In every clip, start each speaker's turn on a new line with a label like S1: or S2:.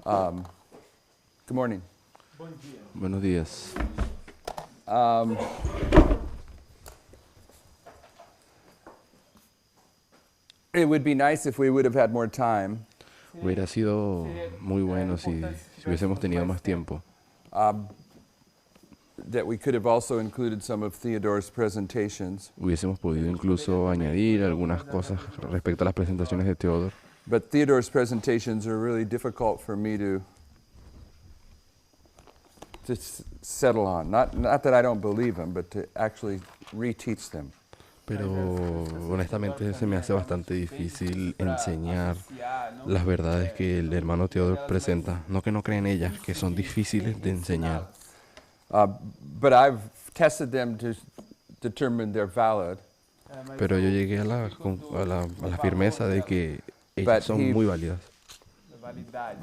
S1: Good morning.
S2: Buenos días.
S1: It would be nice if we would have had more time.
S2: Hubiera sido muy bueno si hubiésemos tenido más tiempo.
S1: That we could have also included some of Theodore's presentations.
S2: Hubiésemos podido incluso añadir algunas cosas respecto a las presentaciones de Theodore.
S1: But Theodore's presentations are really difficult for me to settle on. Not that I don't believe them, but to actually reteach them.
S2: Pero honestamente se me hace bastante difícil enseñar las verdades que el hermano Theodore presenta. No que no creen ellas, que son difíciles de enseñar.
S1: But I've tested them to determine they're valid.
S2: Pero yo llegué a la firmeza de que ellas son muy válidas.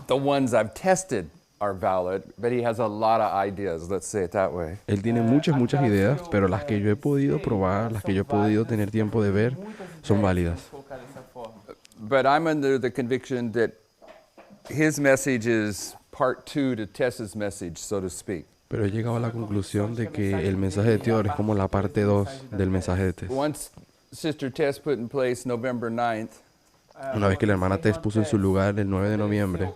S1: The ones I've tested are valid, but he has a lot of ideas, let's say it that way.
S2: Él tiene muchas ideas, pero las que yo he podido probar, las que yo he podido tener tiempo de ver, son válidas.
S1: But I'm under the conviction that his message is part two to Tess's message, so to speak.
S2: Pero he llegado a la conclusión de que el mensaje de Theodore es como la parte 2 del mensaje de Tess.
S1: Once Sister Tess put in place November 9th,
S2: Una vez que la hermana Tess puso en su lugar el 9 de noviembre,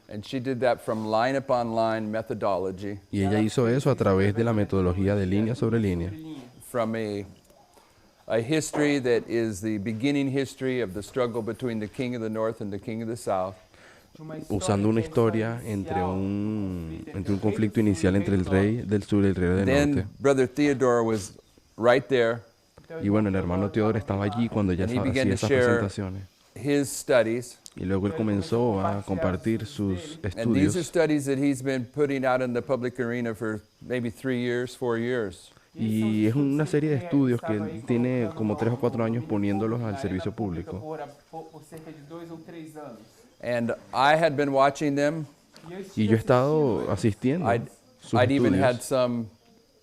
S1: and she did that from line upon line methodology,
S2: y ella hizo eso a través de la metodología de línea sobre línea,
S1: from a history that is the beginning history of the struggle between the king of the north and the king of the south,
S2: usando una historia entre un conflicto inicial entre el rey del sur y el rey del norte.
S1: Then Brother Theodore was right there.
S2: Y bueno, el hermano Theodore estaba allí cuando ella
S1: And he
S2: hacía
S1: began to
S2: esas
S1: share
S2: presentaciones.
S1: his studies.
S2: Y luego él comenzó a compartir sus
S1: And these are
S2: estudios.
S1: studies that he's been putting out in the public arena for maybe 3 years, 4 years.
S2: Y es una serie de estudios que él tiene como 3 o 4 años poniéndolos al servicio público.
S1: And I had been watching them.
S2: Y yo he estado asistiendo a sus
S1: I'd even had
S2: estudios.
S1: some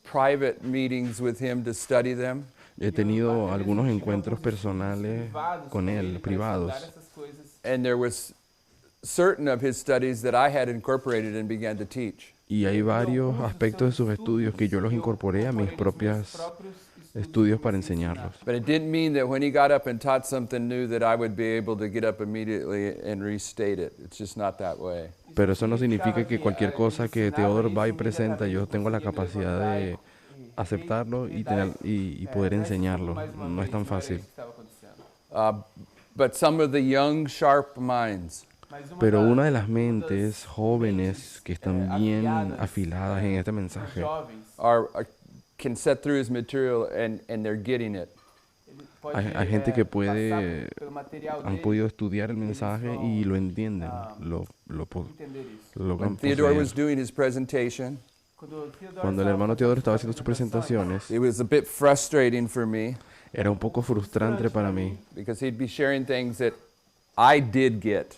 S1: private meetings with him to study them.
S2: He tenido algunos encuentros personales con él, privados.
S1: And there was certain of his studies that I had incorporated and began to teach.
S2: Y hay varios aspectos de sus estudios que yo los incorporé a mis propios estudios para enseñarlos.
S1: But it didn't mean that when he got up and taught something new that I would be able to get up immediately and restate it. It's just not that way.
S2: Pero eso no significa que cualquier cosa que Theodore va y presenta, yo tengo la capacidad de aceptarlo y poder enseñarlo. No es tan fácil.
S1: But some of the young, sharp minds
S2: Pero una de las mentes jóvenes que están bien afiladas en este mensaje
S1: can set through his material and they're getting it.
S2: hay gente que han podido estudiar el mensaje y lo entienden, lo logran
S1: When Theodore was
S2: poseer.
S1: doing his presentation,
S2: Cuando el hermano Theodore estaba haciendo sus presentaciones,
S1: it was a bit frustrating for me
S2: era un poco frustrante para mí,
S1: because he'd be sharing things that I did get.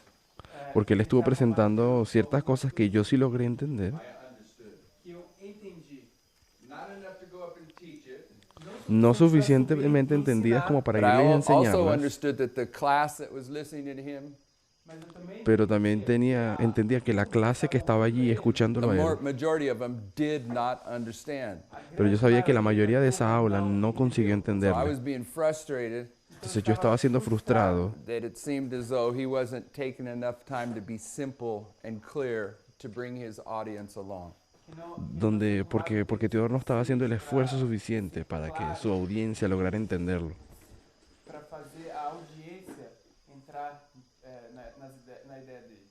S2: porque él estuvo presentando ciertas cosas que yo sí logré entender, no suficientemente entendidas como para
S1: But I
S2: irles a
S1: also
S2: enseñarlas,
S1: understood that the class that was listening to him,
S2: pero también entendía que la clase que estaba allí escuchándolo a él,
S1: majority of them did not understand.
S2: pero yo sabía que la mayoría de esa aula no consiguió
S1: So I
S2: entenderlo.
S1: was being frustrated
S2: Entonces yo estaba siendo frustrado
S1: that it seemed as though he wasn't taking enough time to be simple and clear to bring his audience along.
S2: porque Theodore no estaba haciendo el esfuerzo suficiente para que su audiencia lograra entenderlo.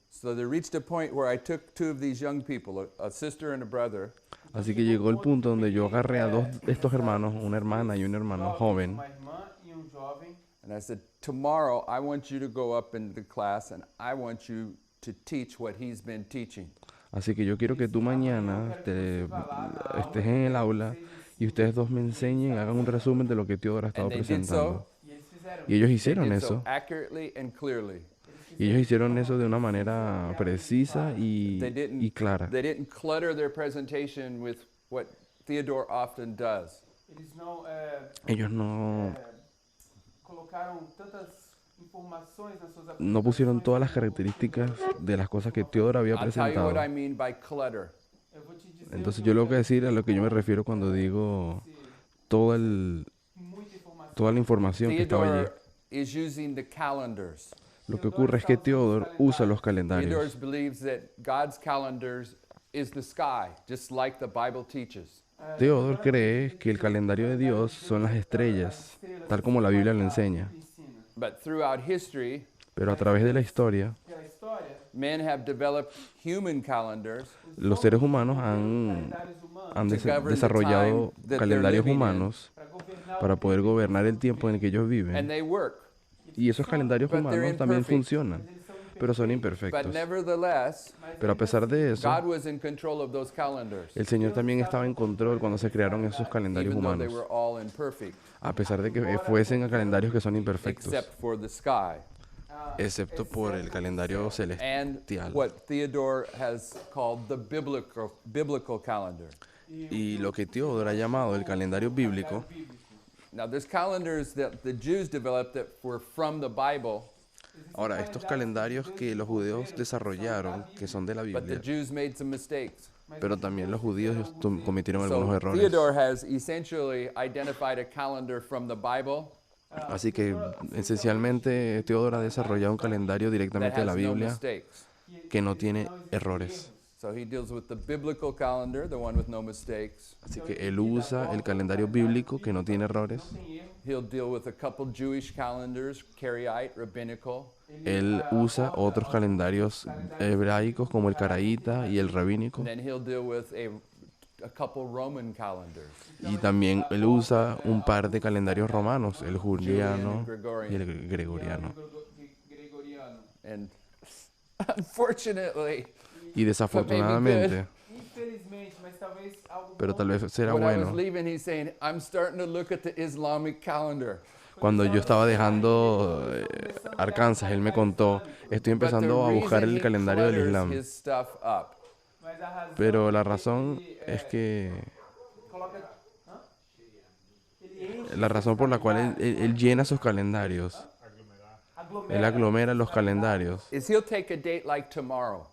S1: So they reached a point where I took two of these young people, a sister and a brother,
S2: Así que llegó el punto donde yo agarré a dos de estos hermanos, una hermana y un hermano joven,
S1: and I said, tomorrow I want you to go up into the class and I want you to teach what he's been teaching.
S2: así que yo quiero que tú mañana estés en el aula y ustedes dos me enseñen, hagan un resumen de lo que Theodore ha estado
S1: And they did
S2: presentando.
S1: so.
S2: Y ellos
S1: They
S2: hicieron
S1: did
S2: eso.
S1: so accurately and clearly.
S2: Y ellos hicieron eso de una manera precisa
S1: They
S2: y
S1: didn't,
S2: clara.
S1: they didn't clutter their presentation with what Theodore often does.
S2: Ellos no no pusieron todas las características de las cosas que Theodor había
S1: I'll tell you what
S2: presentado.
S1: I mean by clutter.
S2: Entonces yo lo que decir a lo que yo me refiero cuando digo todo el, toda la información que estaba allí.
S1: Theodore is using the calendars.
S2: Lo que ocurre es que Theodor usa los
S1: Theodore
S2: calendarios.
S1: believes that God's calendars is the sky, just like the Bible teaches.
S2: Theodor cree que el calendario de Dios son las estrellas, tal como la Biblia lo enseña.
S1: But throughout history,
S2: Pero a través de la historia,
S1: men have developed human calendars
S2: los seres humanos han desarrollado calendarios humanos para poder gobernar el tiempo en el que ellos
S1: and
S2: viven.
S1: they work.
S2: Y esos calendarios
S1: But they're
S2: humanos también
S1: imperfect.
S2: funcionan, pero son
S1: But
S2: imperfectos.
S1: nevertheless,
S2: Pero a pesar de eso,
S1: God was in control of those calendars,
S2: el Señor también estaba en control cuando se crearon esos calendarios
S1: even though they
S2: humanos,
S1: were all imperfect,
S2: a pesar de que fuesen calendarios que son imperfectos,
S1: except for the sky.
S2: excepto por el calendario
S1: And
S2: celestial.
S1: what Theodore has called the biblical calendar.
S2: Y lo que Teodoro ha llamado el calendario bíblico.
S1: Now, there's calendars that the Jews developed that were from the Bible,
S2: Ahora, estos calendarios que los judeos desarrollaron, que son de la
S1: but the
S2: Biblia,
S1: Jews made some mistakes.
S2: pero también los judíos cometieron algunos
S1: So
S2: errores.
S1: Theodore has essentially identified a calendar from the Bible
S2: Así que esencialmente Teodoro ha desarrollado un calendario
S1: that
S2: directamente de la
S1: has no
S2: Biblia
S1: mistakes.
S2: que no tiene errores.
S1: So he deals with the biblical calendar, the one with no mistakes.
S2: Así que él usa el calendario bíblico que no tiene errores.
S1: He'll deal with a couple Jewish calendars, Karaite, rabbinical.
S2: Él usa otros calendarios hebraicos como el caraíta y el rabínico.
S1: And then he'll deal with a couple Roman calendars.
S2: Y también él usa un par de calendarios romanos, el juliano y el gregoriano.
S1: And unfortunately,
S2: Y desafortunadamente, pero tal vez será
S1: when I was
S2: bueno,
S1: leaving, he's saying, I'm starting to look at the Islamic calendar.
S2: cuando yo estaba dejando Arkansas, él me contó, estoy
S1: But the
S2: empezando a buscar
S1: reason
S2: el
S1: he
S2: calendario del
S1: clutters
S2: Islam.
S1: his stuff up
S2: Pero la razón es que la razón por la cual él llena sus calendarios, él aglomera los calendarios,
S1: is he'll take a date like tomorrow.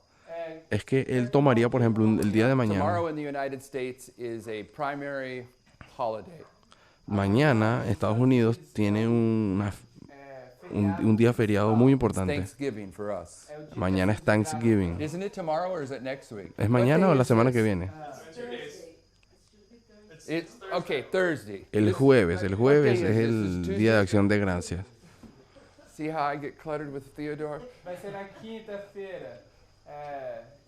S2: es que él tomaría, por ejemplo, el día de mañana.
S1: Tomorrow in the United States is a primary holiday.
S2: Mañana Estados Unidos tiene un día feriado muy
S1: It's
S2: importante.
S1: Thanksgiving for us.
S2: Mañana es Thanksgiving.
S1: Isn't it tomorrow or is it next week?
S2: ¿Es
S1: What
S2: mañana
S1: day
S2: o la
S1: is
S2: semana
S1: this?
S2: que viene?
S1: Okay, Thursday.
S2: El jueves es el Día de Acción de Gracias.
S1: See how I get cluttered with Theodore?
S3: Vai ser na quinta-feira.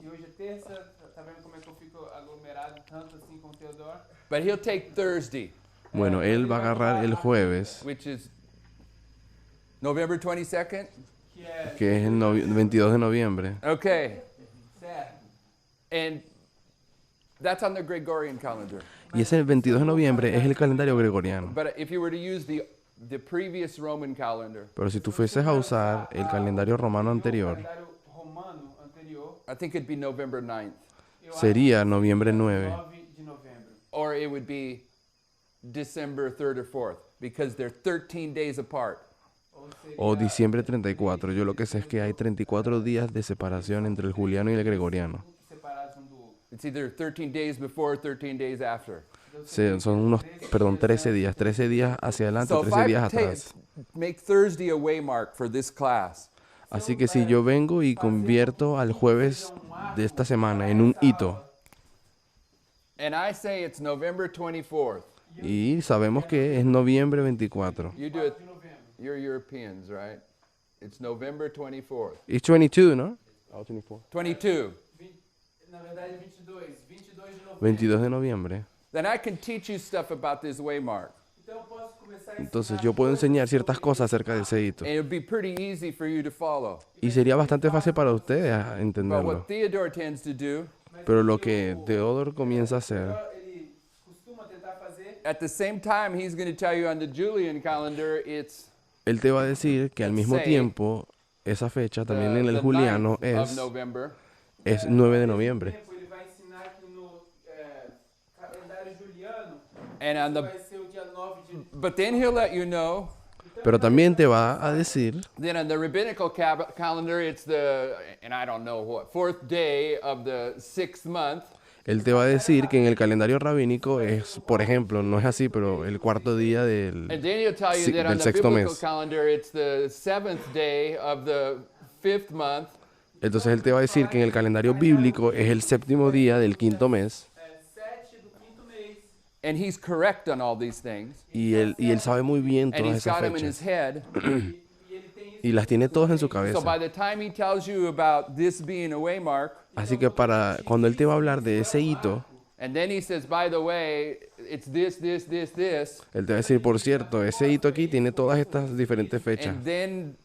S3: E hoje é terça. Tá vendo como é que eu fico aglomerado tanto assim com o Teodoro?
S1: But he'll take Thursday,
S2: Bueno, él va a agarrar el jueves,
S1: which is November 22nd.
S3: Que é
S2: que es el 22 de noviembre.
S1: Okay,
S3: certo.
S1: and that's on the Gregorian calendar.
S2: Y ese 22 de noviembre es el calendario gregoriano.
S1: But if you were to use the previous Roman calendar,
S2: Pero si tú fueses a usar el calendario romano
S3: O
S2: anterior,
S3: calendário romano anterior.
S1: I think it'd be November 9th.
S3: Eu acho
S2: sería noviembre
S3: que
S2: 9.
S3: 9 de novembro.
S1: Or it would be December 3rd or 4th, because they're 13 days apart.
S3: Ou seria
S2: O diciembre 34. Yo lo que sé es que hay 34 días de separación entre el juliano y el gregoriano.
S3: separados um do outro.
S1: It's either 13 days before or 13 days after.
S2: Son unos, 13 días hacia adelante,
S1: So if
S2: 13
S1: I
S2: días atrás.
S1: make Thursday a waymark for this class,
S2: Así que si yo vengo y convierto al jueves de esta semana en un hito,
S1: and I say it's November 24th,
S2: y sabemos que es noviembre 24.
S1: you do it, you're Europeans, right? It's November 24th.
S2: It's 22, ¿no?
S1: 22.
S3: Na verdade, 22. 22 de novembro.
S2: 22 de noviembre.
S1: Then I can teach you stuff about this waymark.
S3: Então eu posso começar a
S2: Entonces
S3: ensinar
S2: yo puedo enseñar ciertas cosas acerca de ese hito.
S1: And it would be pretty easy for you to follow.
S2: Y sería bastante fácil para ustedes
S1: But
S2: entenderlo.
S1: what Theodore tends to do,
S2: Pero lo que Teodoro comienza a hacer,
S3: Ele costuma tentar fazer.
S1: at the same time, he's going to tell you on the Julian calendar, it's
S2: él te va a decir que al mismo tiempo, esa fecha también en el juliano
S1: 9th of
S2: es
S1: November.
S2: 9 de noviembre.
S3: Tempo, ele vai ensinar que no calendário juliano
S1: And on the
S3: vai ser o dia 9 de.
S1: but then he'll let you know
S3: Então
S2: Pero también te va a decir,
S1: Then on the rabbinical calendar, it's the, and I don't know what, fourth day of the 6th month.
S2: él te va a decir que en el calendario rabínico es, por ejemplo, no es así, pero el cuarto día
S1: And then he'll tell you that on
S2: del
S1: the
S2: sexto
S1: biblical
S2: mes.
S1: calendar, it's the 7th day of the 5th month.
S2: Entonces él te va a decir que en el calendario bíblico es el séptimo día del quinto mes.
S3: 7 do 5º mês.
S1: And he's correct on all these things.
S2: Y él sabe muy bien
S1: And
S2: todas
S1: he's
S2: esas
S1: got them in his
S2: fechas.
S1: head.
S3: E ele tem isso.
S2: Y las tiene todas en su
S1: So by
S2: cabeza.
S1: the time he tells you about this being a waymark,
S2: Así que cuando él te va a hablar de ese hito,
S1: and then he says, by the way, it's this,
S2: él te va a decir, por cierto, ese hito aquí tiene todas estas diferentes fechas.
S1: and then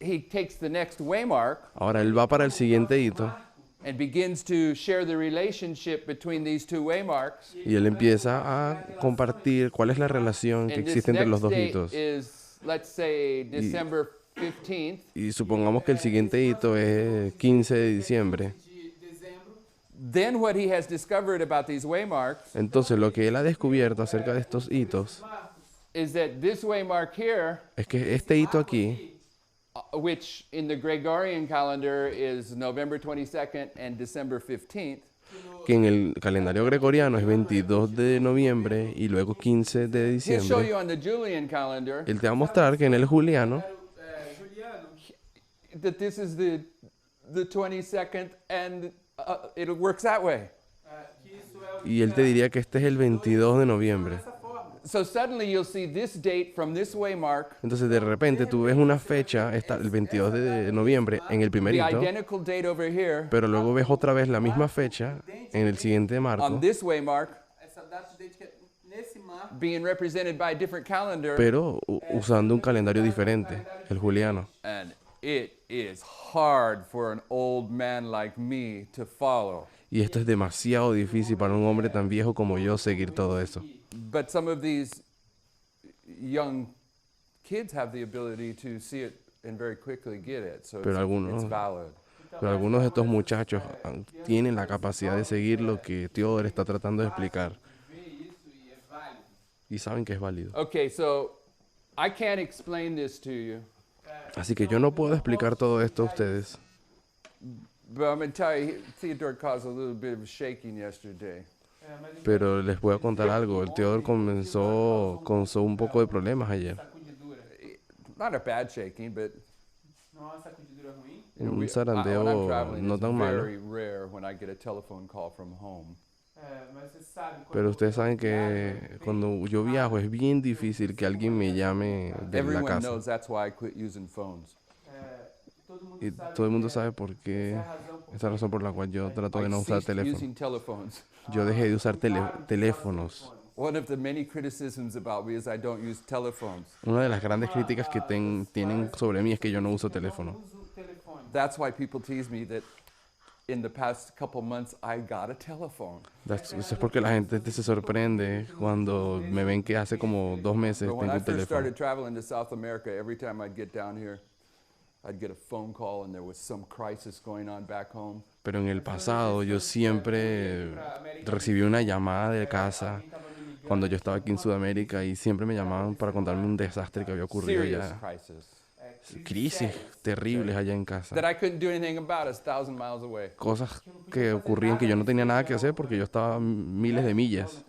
S1: he takes the next waymark
S2: Ahora él va para el siguiente hito
S1: and begins to share the relationship between these two waymarks.
S2: y él empieza a compartir cuál es la relación que
S1: And this
S2: existe entre los
S1: next
S2: dos
S1: date
S2: hitos.
S1: is, let's say, December 15th.
S2: Y supongamos que el siguiente hito es 15 de diciembre.
S3: De dezembro.
S1: Then what he has discovered about these waymarks
S2: Entonces lo que él ha descubierto acerca de estos hitos
S1: is that this waymark here,
S2: es que este hito aquí,
S1: which in the Gregorian calendar is November 22nd and December 15th,
S2: que en el calendario gregoriano es 22 de noviembre y luego 15 de
S1: he'll show
S2: diciembre,
S1: you on the Julian calendar
S2: él te va a mostrar que en el juliano
S3: Juliano,
S1: that this is the 22nd and it works that way.
S3: que isso é o
S2: y él te diría que este es el 22 de noviembre.
S3: dessa forma.
S1: So suddenly you'll see this date from this waymark,
S2: Entonces de repente tú ves una fecha, el 22 de noviembre en el primer
S1: the
S2: hito,
S1: identical date over here
S2: pero luego ves otra vez la misma fecha en el siguiente
S1: on
S2: marco,
S1: this waymark
S3: Essa data de date que é nesse marco,
S1: being represented by a different calendar.
S2: pero usando un calendario diferente, el juliano.
S1: And it is hard for an old man like me to follow.
S2: Y esto es demasiado difícil para un hombre tan viejo como yo seguir todo eso.
S1: But some of these young kids have the ability to see it and very quickly get it. So
S2: Pero
S1: it's
S2: algunos-
S1: valid.
S2: Pero algunos de estos muchachos tienen la capacidad de seguir lo que Theodore está tratando de explicar
S3: vê isso e é válido.
S2: y saben que es válido.
S1: Okay, so I can't explain this to you,
S2: Así que yo no puedo explicar todo esto a ustedes,
S1: but I'm going to tell you, Theodore caused a little bit of shaking yesterday.
S3: Mas ele
S2: pero les voy a contar algo. El Theodore comenzó un poco de problemas ayer.
S3: sacudidura.
S1: Not a bad shaking, but
S3: Não é uma sacudidura ruim.
S2: Un
S1: when
S2: zarandeo
S1: I'm traveling,
S2: no
S1: it's
S2: tan malo.
S1: very rare when I get a telephone call from home.
S3: Mas você sabe quando
S2: Pero ustedes saben que cuando yo viajo es bien difícil que alguien me llame de la
S1: Everyone
S2: casa.
S1: knows that's why I quit using phones.
S3: todo mundo
S2: Y
S3: sabe
S2: todo el mundo
S3: que
S2: sabe por qué,
S3: essa é a razão por
S2: esa razón por la cual yo trato de
S1: I
S2: no usar
S1: ceased
S2: teléfono.
S1: using telephones.
S2: Yo dejé de usar teléfonos.
S1: One of the many criticisms about me is I don't use telephones.
S2: Una de las grandes críticas que tienen sobre mí es que yo no uso teléfono.
S3: uso o telefone.
S1: That's why people tease me that in the past couple months I got a telephone.
S2: Eso es porque la gente se sorprende cuando me ven que hace como 2 meses
S1: But when
S2: tengo
S1: I
S2: un
S1: first
S2: teléfono.
S1: started traveling to South America, every time I'd get down here, I'd get a phone call and there was some crisis going on back home.
S2: Pero en el pasado yo siempre recibí una llamada de casa cuando yo estaba aquí en Sudamérica y siempre me llamaban para contarme un desastre que había ocurrido
S1: Serious
S2: allá.
S1: crisis
S2: Crisis terribles allá en casa.
S1: that I couldn't do anything about. It's 1,000 miles away.
S2: Cosas que ocurrían que yo no tenía nada que hacer porque yo estaba a miles de millas.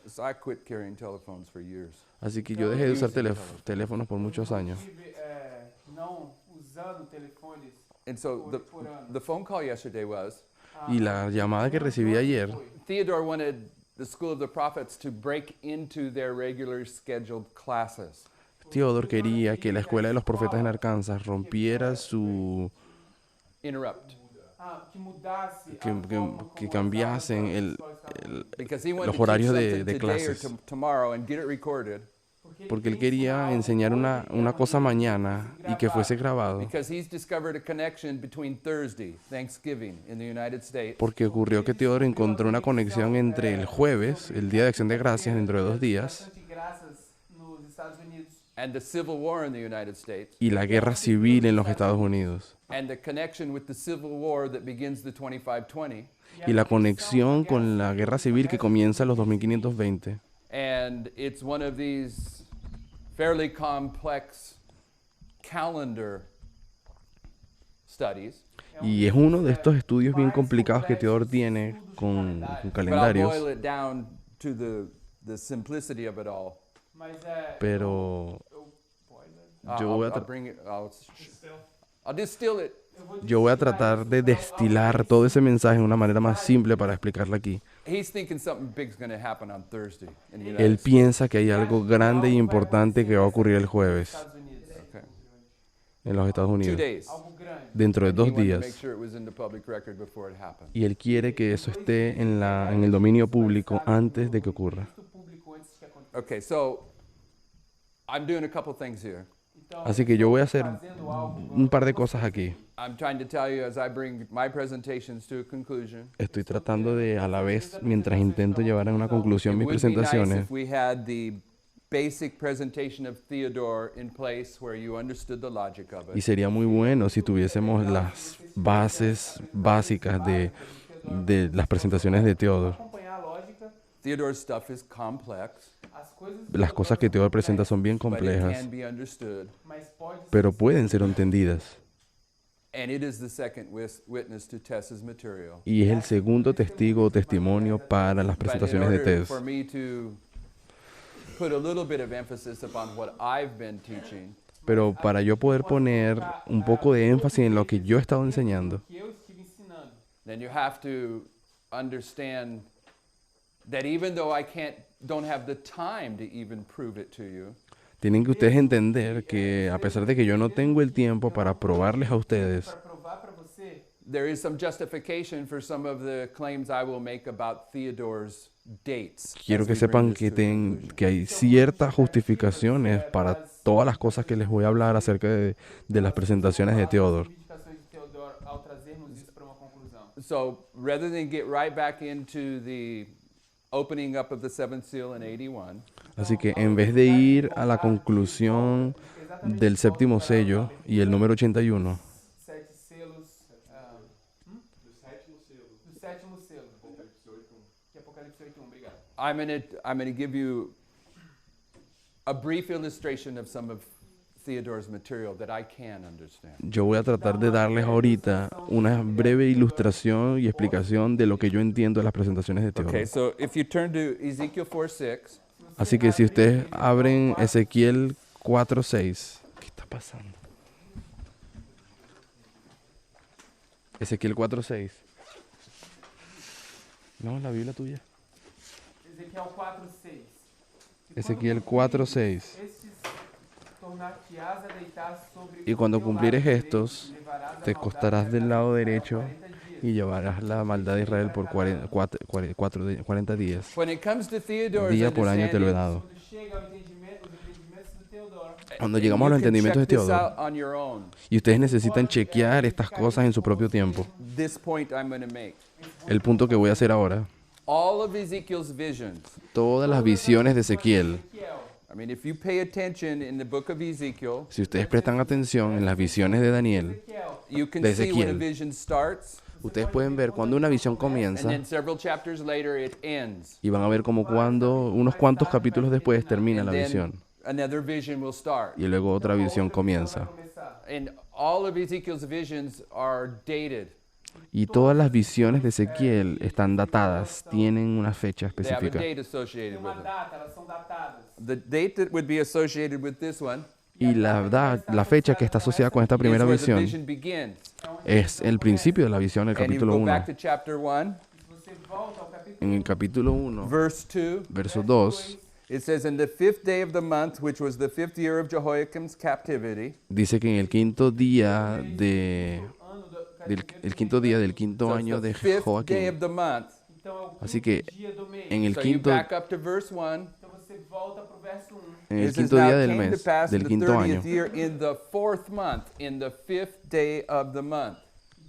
S1: So I quit carrying telephones for years.
S2: Así que yo dejé de usar teléfonos por muchos años.
S3: Tive, não usando telefones.
S1: And so the phone call yesterday was,
S2: Y la llamada que recibí ayer,
S1: Theodore wanted the School of the Prophets to break into their regular scheduled classes.
S2: Theodore quería que la escuela de los profetas en Arkansas rompiera su...
S1: Interrupt.
S3: Que mudasse
S2: que cambiasen
S1: Because he wanted
S2: los
S1: to teach
S2: horarios
S1: something
S2: de
S1: today or
S2: clases.
S1: tomorrow and get it recorded.
S2: Porque él quería enseñar una cosa mañana y que fuese grabado.
S1: Because he's discovered a connection between Thursday, Thanksgiving, in the United States,
S2: Porque ocurrió que Theodore encontró una conexión entre el jueves, el Día de Acción de Gracias, dentro de 2 días,
S3: bastante graças nos Estados Unidos
S1: and the Civil War in the United States,
S2: y la guerra civil en los Estados Unidos.
S1: and the connection with the Civil War that begins the 2520.
S2: Y la conexión con la guerra civil que comienza en los 2520.
S1: And it's one of these fairly complex calendar studies.
S2: Y es uno de estos estudios bien complicados que Theodor tiene con
S1: But I'll boil
S2: calendarios,
S1: it down to the simplicity of it all.
S3: Mas
S2: pero
S3: spoiler.
S2: Yo voy a
S1: I'll bring it. I'll distill it.
S2: yo voy a tratar de destilar todo ese mensaje de una manera más simple para explicarlo aquí.
S1: He's thinking something big's going to happen on Thursday in the
S2: Él
S1: United States.
S2: piensa que hay algo grande y importante que va a ocurrir el jueves
S3: Estados Unidos.
S1: Okay.
S2: en los Estados
S1: 2
S2: Unidos,
S1: days.
S3: Algo grande.
S2: dentro de
S1: He
S2: 2
S1: wanted to make
S2: días.
S1: sure it was in the public record before it happened.
S2: Y él quiere que eso esté en el dominio público antes de que ocurra.
S3: Registro público antes que aconteça.
S1: Okay, so I'm doing a couple things here.
S3: Então,
S2: Así que yo voy a hacer
S3: fazendo algo,
S2: un par de cosas aquí.
S1: I'm trying to tell you as I bring my presentations to a conclusion.
S2: Estoy tratando de, a la vez, mientras intento llevar a una conclusión
S1: It
S2: mis
S1: would be nice
S2: presentaciones,
S1: if we had the basic presentation of Theodore in place where you understood the logic of
S2: y
S1: it.
S2: sería muy bueno si tuviésemos las bases básicas de las presentaciones de Theodor.
S3: acompanhar a lógica,
S1: Theodore's stuff is complex,
S3: as coisas,
S2: Las cosas que Theodor presenta son bien
S1: but it
S2: complejas,
S1: can be understood.
S3: mas pode
S2: pero pueden ser entendidas.
S1: And it is the second witness to Tess's material.
S2: Y es el segundo testigo o testimonio para las
S1: But in
S2: presentaciones de
S1: order
S2: Tess.
S1: for me to put a little bit of emphasis upon what I've been teaching,
S2: Pero para yo poder poner un poco de énfasis en lo que yo he estado enseñando,
S3: que eu estive ensinando.
S1: then you have to understand that even though don't have the time to even prove it to you,
S2: tienen que ustedes entender que a pesar de que yo no tengo el tiempo para probarles a ustedes,
S3: Para provar para você,
S1: there is some justification for some of the claims I will make about Theodore's dates.
S2: quiero
S1: as
S2: que
S1: we bring
S2: sepan
S1: this
S2: que,
S1: to a
S2: ten-
S1: conclusion.
S2: que hay ciertas justificaciones para todas las cosas que les voy a hablar acerca de las presentaciones de Theodor.
S3: As reivindicações de Theodor ao trazermos isso para uma conclusão.
S1: So rather than get right back into the opening up of the seventh seal in 81,
S2: Así que en vez de ir a la conclusión del séptimo sello y el número 81,
S3: Sete selos. Do sétimo selo. Que é Apocalipse 8:1. Obrigado.
S1: I'm gonna give you a brief illustration of some of Theodore's material that I can understand.
S2: yo voy a tratar de darles ahorita una breve ilustración y explicación de lo que yo entiendo de las presentaciones de Theodor.
S1: Okay, so if you turn to Ezekiel 4:6,
S2: Así que si ustedes abren Ezequiel 4:6, ¿qué está pasando? Ezequiel 4:6. No, la Biblia tuya.
S3: Ezequiel 4:6.
S2: Ezequiel 4:6.
S3: Estes tornar-te-ás a deitar sobre
S2: Y
S3: o
S2: cuando
S3: teu
S2: cumplieres
S3: lado
S2: estos,
S3: direito, levarás a
S2: te
S3: maldade
S2: acostarás
S3: da
S2: del
S3: casa
S2: lado
S3: de Israel
S2: derecho
S3: 40 días.
S2: y llevarás la maldad de Israel por 40 días.
S1: when it comes to Theodore's
S2: Día por año te lo he
S1: understanding,
S2: dado.
S3: Quando chega ao entendimento, os entendimentos do Teodoro,
S2: Cuando
S1: and
S2: llegamos a los
S1: you can
S2: entendimientos de
S1: check this
S2: Theodor,
S1: out on your own.
S2: y ustedes necesitan chequear estas cosas en su propio tiempo,
S1: This point I'm going to make.
S2: el punto que voy a hacer ahora,
S1: All of Ezekiel's visions.
S2: todas las visiones de Ezequiel,
S3: Ezequiel,
S1: I mean, if you pay attention in the book of Ezekiel,
S2: si ustedes prestan atención en las visiones de Daniel,
S3: Ezequiel,
S1: you can
S2: De
S1: see when a
S2: Ezequiel.
S1: vision starts,
S2: ustedes pueden ver cuando una visión
S1: and
S2: comienza
S1: then several chapters later it ends.
S2: y van a ver como cuando unos cuantos capítulos después termina
S1: And
S2: la
S1: then
S2: visión
S1: another vision will start.
S2: y luego otra visión
S3: vai
S2: comienza.
S3: começar.
S1: And all of Ezekiel's visions are dated.
S2: Y todas las visiones de Ezequiel están datadas, tienen una fecha
S1: They have a
S2: específica.
S1: date
S3: Tem
S1: associated with
S3: uma
S1: them.
S3: data, elas são datadas.
S1: The date that would be associated with this one
S2: Y la fecha que está asociada con esta
S1: is
S2: primera
S1: where the
S2: visión
S1: vision begins.
S2: es el principio de la visión, el
S1: And you
S2: capítulo
S1: go
S2: 1.
S1: back to chapter 1,
S3: Se você volta ao capítulo
S2: En el capítulo 1,
S1: verse 2.
S2: verso 2,
S1: It says, "In the 5th day of the month, which was the 5th year of Jehoiakim's captivity,
S2: dice que en el quinto día
S3: ano do
S2: el quinto día del quinto
S1: so it's
S2: año
S1: the
S2: de
S1: 5th day of
S2: Joaquín.
S1: the month."
S3: Então é o
S2: Así
S3: quinto
S2: que
S3: dia do mês.
S2: en el
S1: So you
S2: quinto,
S1: back up to verse 1.
S3: Então você volta pro verso 1.
S2: en
S1: It
S2: el
S1: says,
S2: quinto
S1: "Now
S2: día
S1: it
S2: del
S1: came to
S2: mes,
S1: pass in
S2: del
S1: the
S2: quinto
S1: 30th
S2: año,
S1: year, in the 4th month, in the 5th day of the month."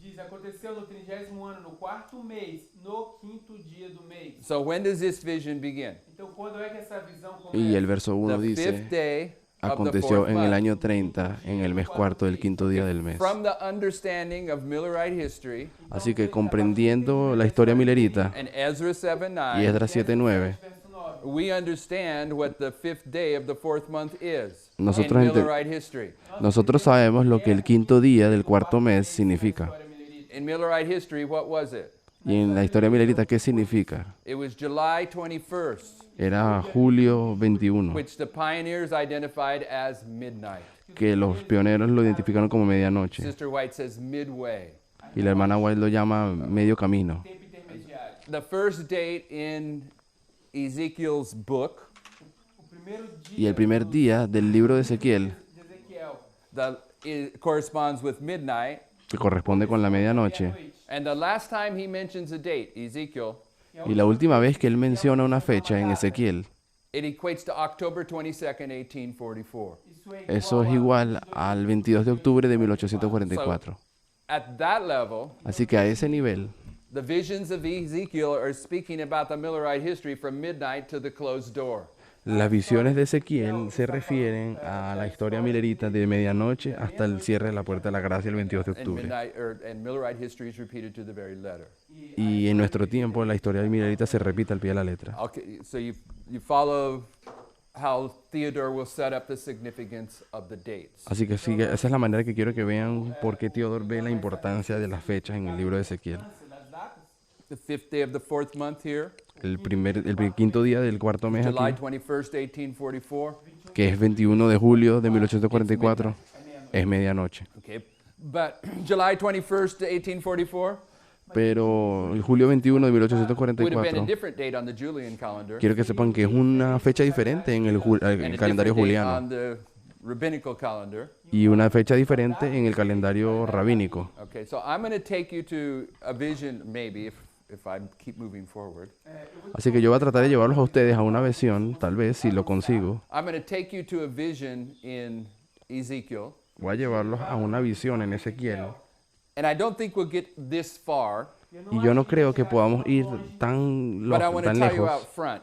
S3: Diz, aconteceu no 30º ano, no quarto mês, no quinto dia do mês.
S1: So when does this vision begin?
S3: Então quando é que essa visão
S2: y
S3: começa?
S2: el verso 1
S1: The 5th
S2: dice,
S1: day of the
S2: aconteció
S1: 4th
S2: en el
S1: month.
S2: año 30, en el mes cuarto del quinto día del mes.
S1: From the understanding of Millerite history
S2: Así que comprendiendo la historia milerita
S1: and Ezra 7:9,
S2: y Esdras 7:9,
S3: Verso 9.
S1: we understand what the fifth day of the fourth month is
S2: Nosotros
S1: in
S2: ente-
S1: Millerite history.
S2: Nosotros sabemos lo que el quinto día del cuarto mes significa.
S1: In Millerite history, what was it?
S2: Y en la historia milerita, ¿qué significa?
S1: It was July 21st,
S2: Era julio 21,
S1: which the pioneers identified as midnight.
S2: que los pioneros lo identificaron como medianoche.
S1: Sister White says midway.
S2: Y la hermana White lo llama medio camino.
S3: Tempo intermediário.
S1: The first date in Ezekiel's book,
S3: O primeiro dia
S2: Y el primer día del libro de Ezequiel,
S3: de Ezequiel,
S1: it corresponds with midnight.
S2: que corresponde con la medianoche,
S3: noite.
S1: And the last time he mentions a date, Ezekiel,
S2: y la última vez que él menciona una fecha en Ezequiel,
S1: it equates to October 22nd, 1844.
S2: eso es igual al 22 de octubre de 1844.
S1: At that level,
S2: Así que a ese nivel,
S1: the visions of Ezekiel are speaking about the Millerite history from midnight to the closed door.
S2: las visiones de Ezequiel se refieren a la historia milerita de medianoche hasta el cierre de la puerta de la gracia el 22 de octubre.
S1: And Millerite history is repeated to the very letter.
S2: Y en nuestro tiempo la historia milerita se repite al pie de la letra.
S1: Okay, so you follow how Theodore will set up the significance of the dates.
S2: Así que sí, esa es la manera que quiero que vean por qué Teodor ve la importancia de las fechas en el libro de Ezequiel.
S3: Das datas.
S1: The fifth day of the fourth month here,
S2: El quinto día del cuarto mes
S1: July
S2: aquí,
S1: 21st, 1844.
S2: que es 21 de julio de 1844, es medianoche.
S1: Okay, but July 21st, 1844
S2: Pero el julio 21 de
S1: would have been a
S2: 1844,
S1: different date on the Julian calendar
S2: quiero que sepan que es una fecha diferente en el
S1: and a
S2: calendario
S1: different date on
S2: juliano
S1: the rabbinical calendar.
S2: y una fecha diferente en el calendario rabínico.
S1: Okay, so I'm going to take you to a vision, maybe, if I keep moving forward.
S2: Así que yo voy a tratar de llevarlos a ustedes a una visión, tal vez si lo consigo.
S1: I'm going to take you to a vision in Ezekiel.
S2: Voy a llevarlos a una visión en Ezequiel.
S1: And I don't think we'll get this far,
S2: Y yo no creo que podamos ir tan,
S1: but I want to
S2: tan
S1: tell you out
S2: lejos,
S1: front.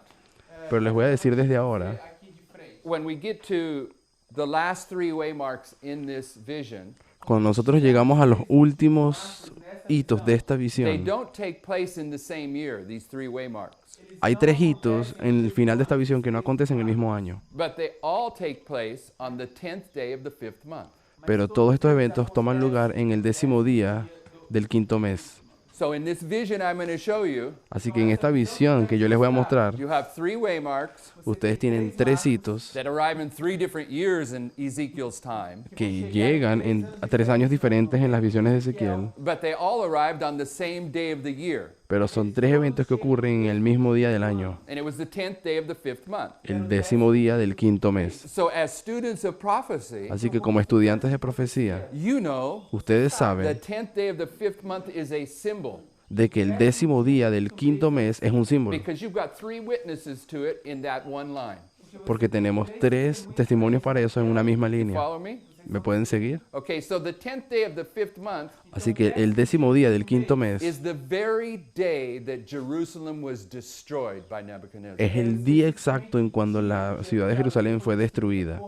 S2: pero les voy a decir desde ahora,
S3: Aqui de frente.
S1: When we get to the last three waymarks in this vision,
S2: cuando nosotros llegamos a los últimos hitos de esta
S1: they
S2: visión,
S1: don't take place in the same year, these three waymarks,
S2: hay tres hitos en el final de esta visión que no acontecen en el mismo año,
S1: but they all take place on the 10th day of the fifth month.
S2: pero todos estos eventos toman lugar en el 10º día del quinto mes.
S1: So in this vision I'm going to show you,
S2: Así que en esta visión que yo les voy a mostrar,
S1: you have three waymarks
S2: ustedes tienen tres hitos
S1: that arrive in three different years in Ezekiel's time,
S2: que llegan a 3 años diferentes en las visiones de Ezequiel,
S1: but they all arrived on the same day of the year,
S2: pero son tres eventos que ocurren en el mismo día del año,
S1: and it was the 10th day of the fifth month.
S2: el 10º día del quinto mes.
S1: So as students of prophecy,
S2: Así que como estudiantes de profecía,
S1: you know
S2: ustedes
S1: the
S2: saben
S1: 10th day of the fifth month is a symbol
S2: de que el 10º día del quinto mes es un símbolo,
S1: because you've got three witnesses to it in that one line.
S2: porque tenemos tres testimonios para eso en una misma línea.
S1: Follow me?
S2: ¿Me pueden seguir?
S1: Okay, so the 10th day of the fifth month
S2: Así que el 10º día del quinto mes
S1: is the very day that Jerusalem was destroyed by Nebuchadnezzar.
S2: es el día exacto en cuando la ciudad de Jerusalén fue destruida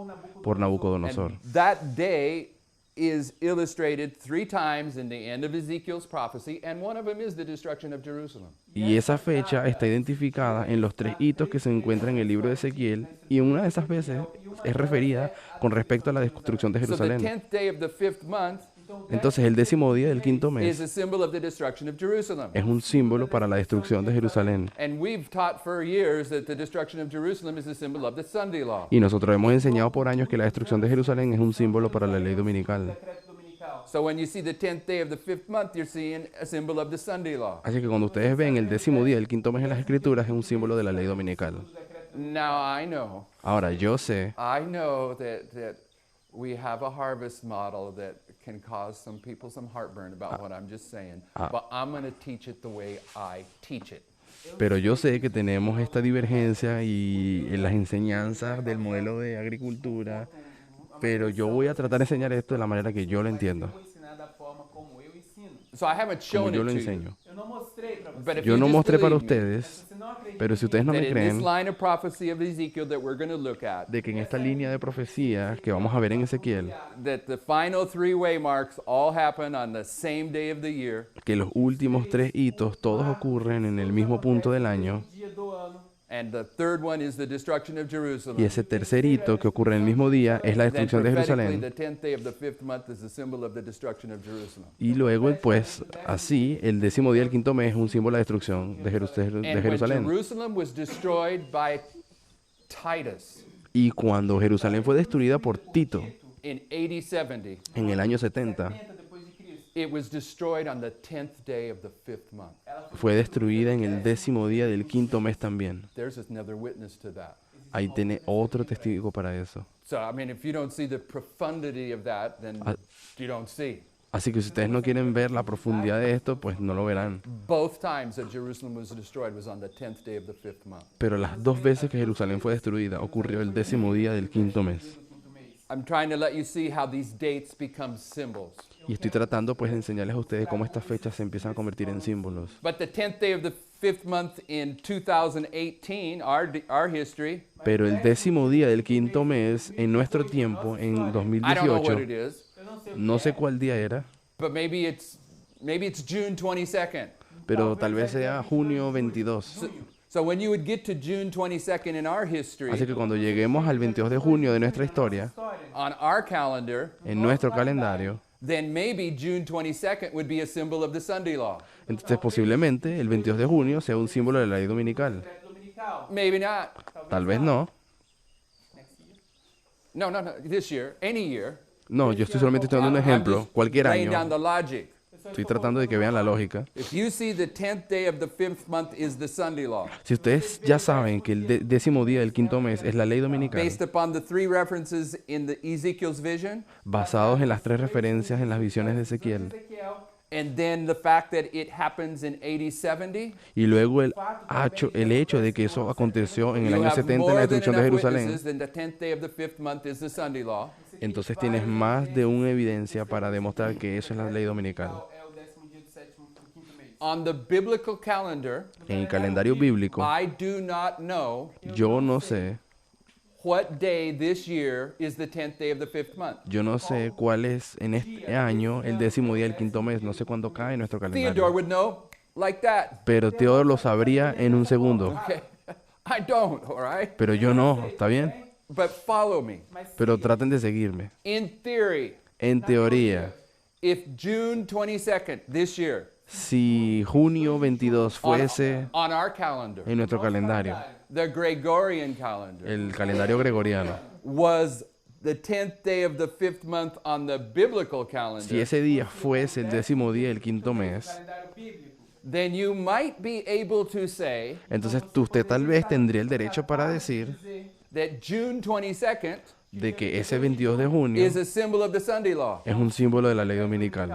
S2: por Nabucodonosor.
S1: And that day is illustrated three times in the end of Ezekiel's prophecy, and one of them is the destruction of Jerusalem.
S2: Y esa fecha está identificada en los tres hitos que se encuentran en el libro de Ezequiel, y una de esas veces es referida con respecto a la destrucción de
S1: So the
S2: Jerusalén.
S1: 10th day of the fifth month
S2: Entonces el 10º día del quinto
S1: is
S2: mes
S1: a symbol of the destruction of Jerusalem.
S2: es un símbolo para la destrucción de Jerusalén.
S1: And we've taught for years that the destruction of Jerusalem is a symbol of the Sunday law.
S2: Y nosotros hemos enseñado por años que la destrucción de Jerusalén es un símbolo para la ley dominical.
S3: Decreto dominical.
S1: So when you see the 10th day of the fifth month, you're seeing a symbol of the Sunday law.
S2: Así que cuando ustedes ven el 10º día del quinto mes en las Escrituras es un símbolo de la ley dominical.
S1: Now I know
S2: Ahora, yo sé
S1: that we have a harvest model that can cause some people some heartburn about what I'm just saying, but I'm going to teach it the way I teach it.
S2: Pero yo sé que tenemos esta divergencia y en las enseñanzas del modelo de agricultura, pero yo voy a tratar de enseñar esto de la manera que yo lo entiendo,
S3: Vou ensinar da forma como eu ensino.
S1: So I haven't
S2: como
S1: shown
S2: yo
S1: it
S2: lo
S1: to you.
S2: enseño.
S3: Eu não mostrei para
S1: But
S3: você.
S1: if
S2: Yo
S1: you
S2: no
S1: just
S2: mostré para
S1: believe me,
S2: ustedes,
S3: Você não acredita
S2: pero si ustedes no
S1: that
S2: me
S1: in this
S2: creen,
S1: line of prophecy of Ezekiel that we're going to look at,
S2: de que en esta línea de profecía que vamos a ver en Ezequiel,
S1: that the final three waymarks all happen on the same day of the year,
S2: que los últimos tres hitos todos ocurren en el mismo punto del año,
S3: dia do ano,
S1: And the third one is the destruction of Jerusalem.
S2: Y ese tercer hito que ocurre en el mismo día es la
S1: Then
S2: destrucción de
S1: prophetically,
S2: Jerusalén.
S1: the 10th day of the 5th month is the symbol of the destruction of Jerusalem.
S2: Y luego, pues, así, el 10º día del 5º mes es un símbolo de la destrucción de
S1: And when
S2: Jerusalén.
S1: Jerusalem was destroyed by Titus
S2: Y cuando Jerusalén fue destruida por Tito
S1: in AD 70,
S2: en el año 70,
S3: 70 depois de Cristo.
S1: it was destroyed on the 10th day of the 5th month.
S3: Ela foi
S2: fue destruida en el 10º día del 5º mes también.
S1: There's another witness to that.
S2: Ahí tiene otro testigo para eso.
S1: So, I mean, if you don't see the profundity of that, then you don't see.
S2: Así que si ustedes no quieren ver la profundidad de esto, pues no lo verán.
S1: Both times that Jerusalem was destroyed was on the 10th day of the 5th month.
S2: Pero las dos veces que Jerusalén fue destruida ocurrió el 10º día del 5º mes.
S3: do quinto mês.
S1: I'm trying to let you see how these dates become symbols.
S2: Y estoy tratando pues de enseñarles a ustedes cómo estas fechas se empiezan a convertir en símbolos.
S1: But the 10th day of the 5th month in 2018, our history,
S2: Pero el 10º día del 5º mes en nuestro tiempo, en
S1: I don't know what
S2: 2018,
S1: it is,
S3: Eu não sei o que
S2: no sé
S3: é.
S2: cuál día era,
S1: but maybe it's June 22nd.
S2: pero tal vez sea junio 22.
S1: So when you would get to June 22nd in our history,
S2: Así que cuando lleguemos al 22 de junio de nuestra historia,
S3: História.
S1: on our calendar,
S2: en nuestro calendario,
S1: then maybe June 22nd would be a symbol of the Sunday law.
S2: entonces posiblemente el 22 de junio sea un símbolo de la ley dominical.
S3: Decreto dominical.
S1: Maybe not.
S2: Tal vez no.
S3: Next year.
S1: No, this year, any year.
S2: No, yo estoy solamente dando un ejemplo,
S1: I'm just
S2: cualquier
S1: laying down
S2: año.
S1: the logic.
S2: Estoy tratando de que vean la lógica.
S1: If you see the 10th day of the 5th month is the Sunday law,
S2: Si ustedes ya saben que el 10º día del 5º mes es la ley dominical,
S1: based upon the 3 references in the Ezekiel's vision,
S2: basados en las 3 referencias en las visiones de Ezequiel,
S3: Ezequiel,
S1: and then the fact that it happens in AD 70,
S2: y luego el hecho de que eso aconteció en el
S1: you
S2: año
S1: have
S2: 70 en la
S1: more than
S2: destrucción de
S1: enough
S2: Jerusalén,
S1: witnesses than the 10th day of the 5th month is the Sunday law.
S2: entonces tienes más de una evidencia para demostrar que eso es la ley dominical.
S3: é o 10º dia do sétimo do quinto mês.
S1: On the biblical calendar,
S2: En el calendario bíblico,
S1: I do not know
S2: yo no sé
S1: what day this year is the 10th day of the 5th month.
S2: Yo no sé cuál es en este año el 10º día del 5º mes. No sé cuándo cae en nuestro
S1: Theodore
S2: calendario.
S1: would know like that.
S2: Pero Teodoro lo sabría en un segundo.
S1: Okay. I don't, all right?
S2: Pero yo no, ¿está bien?
S1: But follow me.
S3: Mas
S2: Pero traten de seguirme.
S1: In theory,
S2: En teoría,
S1: if June 22nd this year
S2: si junio 22 fuese
S1: on our calendar,
S2: en nuestro calendario,
S1: the Gregorian calendar,
S2: el calendario gregoriano,
S1: was the 10th day of the 5th month on the biblical
S2: si
S1: calendar,
S2: ese día fuese el 10º día del 5º mes,
S3: calendário bíblico.
S1: then you might be able to say
S2: entonces usted tal vez tendría el derecho para decir
S3: Dizer
S1: that June 22nd
S2: de que ese 22 de junio
S1: is a symbol of the Sunday law.
S2: es un símbolo de la ley dominical.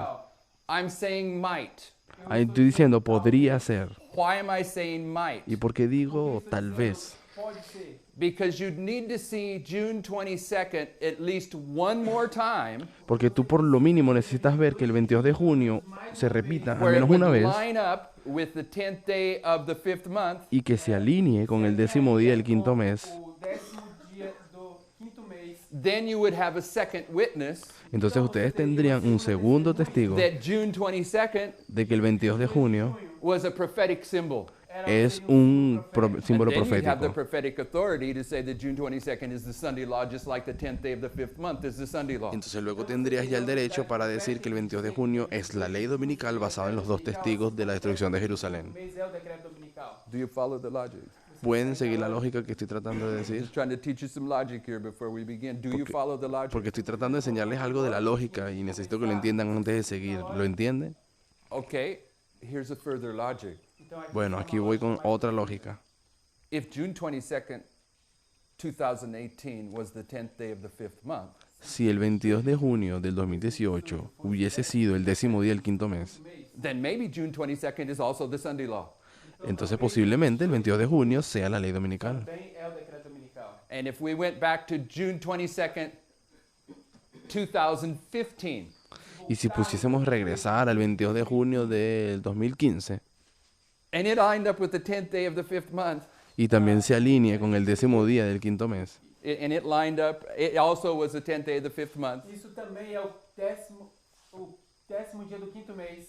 S1: I'm saying might.
S2: Ahí estoy diciendo podría ser.
S1: Why am I saying might?
S2: ¿Y por qué digo tal vez?
S3: pode ser.
S1: Because you'd need to see June 22nd at least one more time,
S2: Porque tú por lo mínimo necesitas ver que el 22 de junio se repita al
S1: where it
S2: menos
S1: would
S2: una vez
S1: line up with the 10th day of the 5th month,
S2: y que se alinee con el 10º día del 5º mes.
S3: O 10º dia do quinto mês.
S1: then you would have a second witness
S2: Entonces ustedes tendrían un segundo testigo
S1: that June 22nd
S2: de que el 22 de junio
S1: was a prophetic symbol.
S2: es un símbolo
S1: And then you'd have the
S2: profético.
S1: prophetic authority to say that June 22nd is the Sunday law, just like the 10th day of the 5th month is the Sunday law.
S2: Entonces luego tendrías ya el derecho para decir que el 22 de junio es la ley dominical basada en los 2 testigos de la destrucción de Jerusalén.
S3: Mês é o decreto dominical.
S1: Do you follow the logic?
S2: ¿Pueden seguir la lógica que estoy tratando de decir?
S1: Just trying to teach you some logic here before we begin. Do you follow the logic?
S2: Porque estoy tratando de enseñarles algo de la lógica y necesito que lo entiendan antes de seguir. ¿Lo entienden?
S1: Okay, here's a further logic.
S3: Então, aqui
S2: Bueno, aquí voy con otra lógica.
S1: If June 22nd, 2018 was the 10th day of the 5th month,
S2: Si el 22 de junio del 2018 hubiese sido el 10º día del 5º mes,
S1: then maybe June 22nd is also the Sunday law.
S2: entonces posiblemente el 22 de junio sea la ley dominical.
S3: também é o decreto dominical.
S1: And if we went back to June 22nd, 2015,
S2: Y si pusiésemos regresar al 22 de junio del 2015
S1: and it lined up with the 10th day of the 5th month,
S2: y también se alinee con el 10º día del 5º mes,
S1: and it lined up, it also was the 10th day of the 5th month,
S3: Isso também é o décimo dia do quinto mês.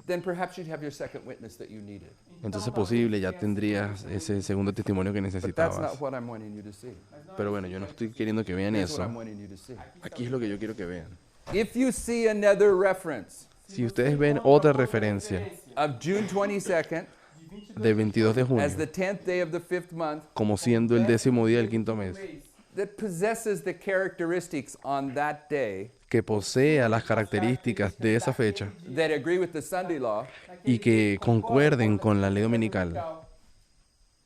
S1: then perhaps you'd have your second witness that you needed.
S2: Entonces posible, ya tendrías ese segundo testimonio que
S1: But that's
S2: necesitabas.
S1: not what I'm wanting you to see.
S2: Pero bueno, yo no estoy queriendo que vean
S1: Here's what
S2: eso.
S1: I'm wanting you to see.
S2: Aquí es lo que yo quiero que vean.
S1: If you see another reference
S2: Si ustedes ven otra referencia
S1: of June 22nd
S2: de 22 de
S1: as
S2: junio,
S1: the 10th day of the 5th month
S2: como siendo el 10º día del 5º mes,
S1: that possesses the characteristics on that day
S2: que posea las características de esa fecha
S1: that agree with the Sunday law,
S2: y que concuerden con la ley dominical,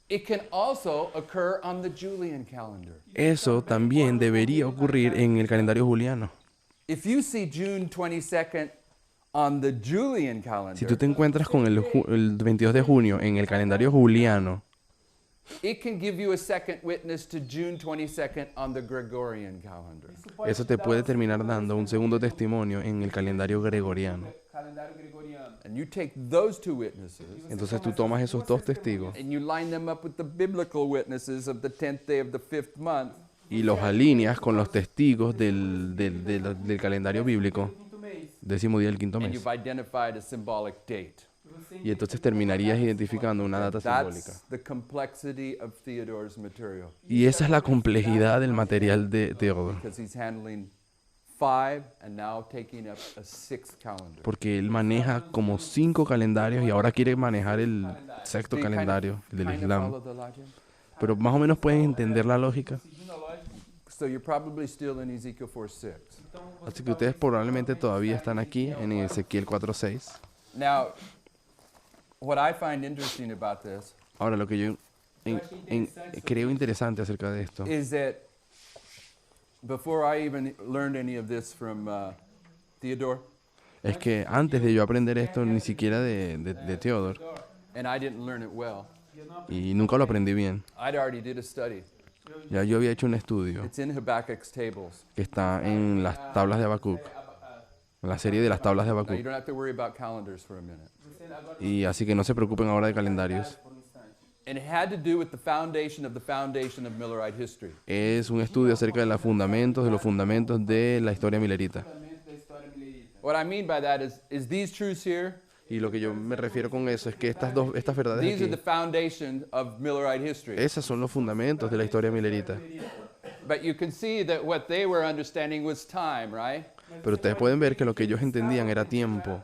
S1: it can also occur on the Julian calendar.
S2: eso también debería ocurrir en el calendario juliano.
S1: If you see June 22nd on the Julian
S2: Si
S1: calendar,
S2: tú te encuentras con el 22 de junio en el calendario juliano,
S1: it can give you a second witness to June 22nd on the Gregorian calendar.
S2: eso te puede terminar dando un segundo testimonio en el calendario gregoriano.
S3: Calendário gregoriano.
S1: And you take those two witnesses
S2: Entonces tú tomas esos dos testigos
S1: and you line them up with the biblical witnesses of the 10th day of the 5th month,
S2: y los alineas con los testigos del calendario bíblico,
S3: Quinto mês.
S2: 10º día del 5º
S1: and
S2: mes.
S1: you've identified a symbolic date.
S3: Você
S2: Y entonces terminarías identificando una data simbólica.
S1: That's the complexity of Theodore's material,
S2: Y esa es la complejidad del material de Teodoro,
S1: because he's handling 5 and now taking up a 6th calendar.
S2: porque él maneja como 5 calendarios y ahora quiere manejar el sexto
S1: Do you
S2: calendario, el del
S1: kind of
S2: Islam.
S1: follow the logic?
S2: Pero más o menos pueden entender la lógica.
S3: seguindo a lógica.
S1: So you're probably still in Ezekiel 4:6.
S3: Então você
S2: Así que ustedes probablemente todavía están aquí en Ezequiel 4:6.
S1: Now, what I find interesting about this
S2: Ahora, lo que yo creo interesante acerca de esto
S1: is that before I even learned any of this from Theodore,
S2: es que antes de yo aprender esto, ni siquiera de Teodoro,
S1: and I didn't learn it well,
S3: eu não
S2: y nunca lo aprendí bien,
S1: I'd already did a study.
S2: ya yo había hecho un estudio
S1: It's in Habakkuk's tables.
S2: que está en las tablas de Habacuc, en la serie de las tablas de
S1: Now,
S2: Habacuc.
S1: you don't have to worry about calendars for a minute.
S3: você agora
S2: Y así que no se preocupen ahora de calendarios.
S3: por um instante.
S1: And it had to do with the foundation of Millerite history.
S2: Es un estudio acerca de los fundamentos de la historia milerita.
S3: Fundamento da história milerita.
S1: What I mean by that is these truths here,
S2: Y lo que yo me refiero con eso es que estas verdades
S1: these are the
S2: aquí,
S1: foundation of Millerite history.
S2: esos son los fundamentos de la historia milerita.
S1: But you can see that what they were understanding was time, right?
S2: Pero ustedes pueden ver que lo que ellos entendían era tiempo.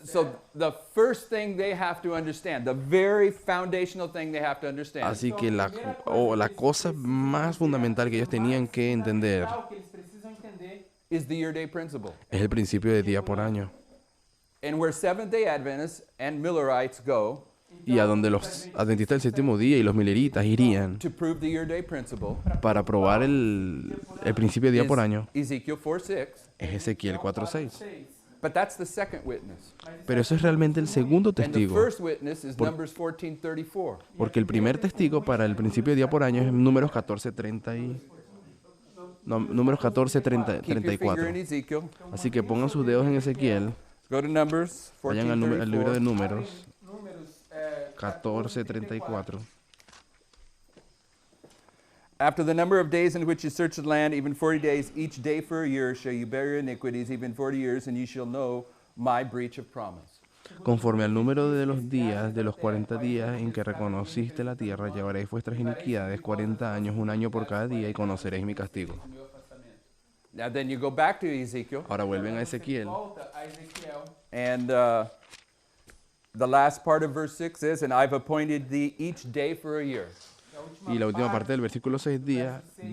S1: So the first thing they have to understand, the very foundational thing they have to understand,
S2: Así que la cosa más fundamental que ellos tenían que entender
S3: O que eles precisam entender
S1: is the year day principle.
S2: es el principio de día por año.
S1: And where Seventh-day Adventists and Millerites go
S2: Y a donde los adventistas del séptimo día y los mileritas irían
S1: to prove the year day principle
S2: para probar el principio de día por año
S1: is Ezekiel 4:6.
S2: es Ezequiel 4:6.
S3: 6.
S1: But that's the second witness.
S2: Pero eso es realmente el segundo
S1: And the
S2: testigo,
S1: first witness is Numbers 14:34.
S2: porque el primer testigo para el principio de día por año es Números 14:30 Números
S1: Keep your finger
S2: 14:34.
S1: in Ezekiel.
S2: Así que pongan sus dedos en Ezequiel,
S1: Go to Numbers
S2: vayan al libro de
S1: 14:34.
S2: Números
S3: Números
S2: 14:34.
S1: After the number of days in which you search the land, even 40 days, each day for a year, shall you bear your iniquities, even 40 years, and you shall know my breach of promise.
S2: Conforme al número de los días, de los 40 días en que reconociste la tierra, llevaréis vuestras iniquidades 40 años, un año por cada día, y conoceréis mi castigo.
S3: do meu afastamento.
S1: Now then you go back to Ezekiel,
S2: Ahora vuelven a
S3: Você
S2: Ezequiel,
S3: volta a Ezequiel.
S1: and the last part of verse 6 is, and I've appointed thee each day for a year.
S2: y la última parte del versículo 6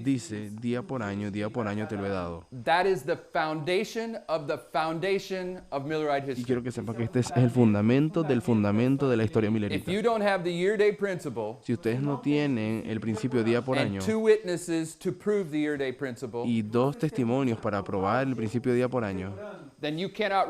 S2: dice, día por año te lo he dado.
S1: That is the foundation of Millerite
S2: Y
S1: history.
S2: quiero que sepan que este es el fundamento de la historia
S1: If
S2: milerita.
S1: you don't have the year day principle
S2: Si ustedes no tienen el principio día por año
S1: and two witnesses to prove the year day principle,
S2: y dos testimonios para probar el principio día por año,
S1: then you cannot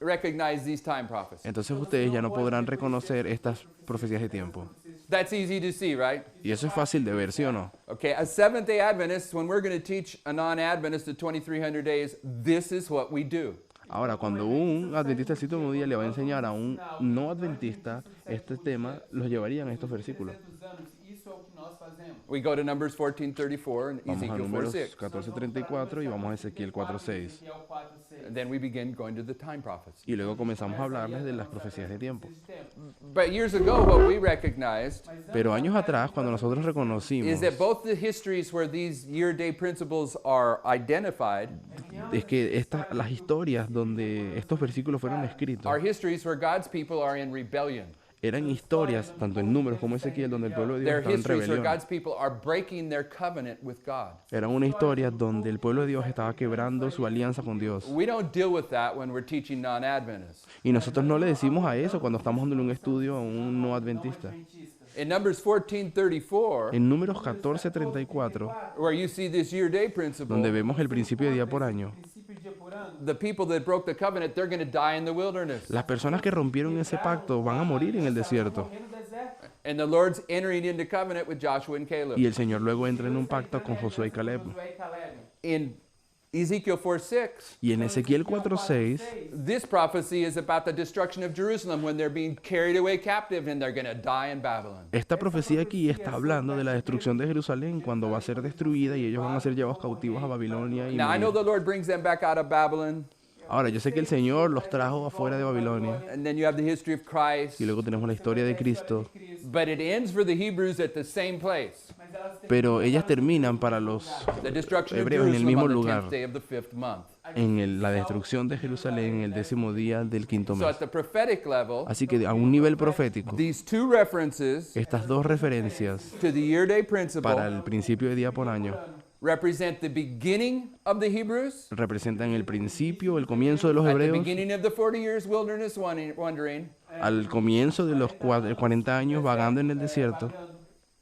S1: recognize these time prophecies.
S2: entonces ustedes ya no podrán reconocer estas profecías de tiempo.
S1: That's easy to see, right?
S2: Y eso es fácil de ver, ¿sí o no?
S1: Okay, as Seventh-day Adventists, when we're going to teach a non-Adventist the 2,300 days, this is what we do.
S2: Ahora, cuando un adventista del séptimo día le va a enseñar a un no adventista este tema, los llevarían a estos versículos.
S3: 300 anos, isso é o que nós fazemos?
S1: We go to Numbers 14:34 and
S2: Vamos a
S1: Ezekiel
S2: Números
S1: 4:6.
S2: 14:34 y vamos a Ezequiel 4:6.
S3: Ezequiel 4:6.
S1: And then we begin going to the time prophecy.
S2: Y luego comenzamos a hablarles de las profecías de tiempo.
S1: But years ago, what we recognized
S2: Pero años atrás, cuando nosotros
S1: is
S2: reconocimos,
S1: that both the histories where these year-day principles are identified
S2: es que las historias donde estos versículos fueron escritos
S1: are histories where God's people are in rebellion.
S2: eran historias, tanto en Números como Ezequiel, donde el pueblo de Dios
S1: They're
S2: estaba en
S1: histories where
S2: rebelión.
S1: God's people are breaking their covenant with God.
S2: Eran una historia donde el pueblo de Dios estaba quebrando su alianza con Dios.
S1: We don't deal with that when we're teaching non-Adventists.
S2: Y nosotros no le decimos a eso cuando estamos dándole un estudio a un no adventista.
S1: In Numbers 14:34,
S2: En Números 14:34,
S1: where you see this year-day principle,
S2: donde vemos el principio de día por año,
S3: Princípio dia por ano.
S1: the people that broke the covenant, they're going to die in the wilderness.
S2: las personas que rompieron ese pacto van a morir en el desierto.
S3: Morrer no deserto.
S1: And the Lord's entering into covenant with Joshua and
S2: Y
S1: Caleb.
S2: el Señor luego entra en un pacto con Josué y Caleb.
S3: Josué e Caleb.
S1: In Ezekiel 4:6,
S2: Y en Ezequiel 4:6,
S1: this prophecy is about the destruction of Jerusalem when they're being carried away captive and they're going to die in Babylon.
S2: esta profecía aquí está hablando de la destrucción de Jerusalén cuando va a ser destruida y ellos van a ser llevados cautivos a Babilonia y
S1: Now, I know
S2: morir.
S1: the Lord brings them back out of Babylon,
S2: Ahora, yo sé que el Señor los trajo afuera de Babilonia
S1: and then you have the history of Christ,
S2: y luego tenemos la historia de Cristo,
S1: but it ends for the Hebrews at the same place,
S3: Mas elas terminam
S2: pero ellas terminan para los
S1: the destruction of
S2: Hebreos en el
S1: Jerusalem
S2: mismo
S1: on the
S2: lugar.
S1: 10th day of the 5th month.
S2: la destrucción de Jerusalén en el 10º día del quinto
S1: So
S2: mes.
S1: at the prophetic level,
S2: Así que a un nivel profético,
S1: these two references
S2: estas dos referencias
S1: to the year-day
S2: para
S1: principle
S2: el principio de día por año
S1: represent the beginning of the Hebrews,
S2: representan el principio, el comienzo de los
S1: at the
S2: hebreos,
S1: beginning of the 40 years wilderness wandering,
S2: al comienzo de los 40 años vagando en el desierto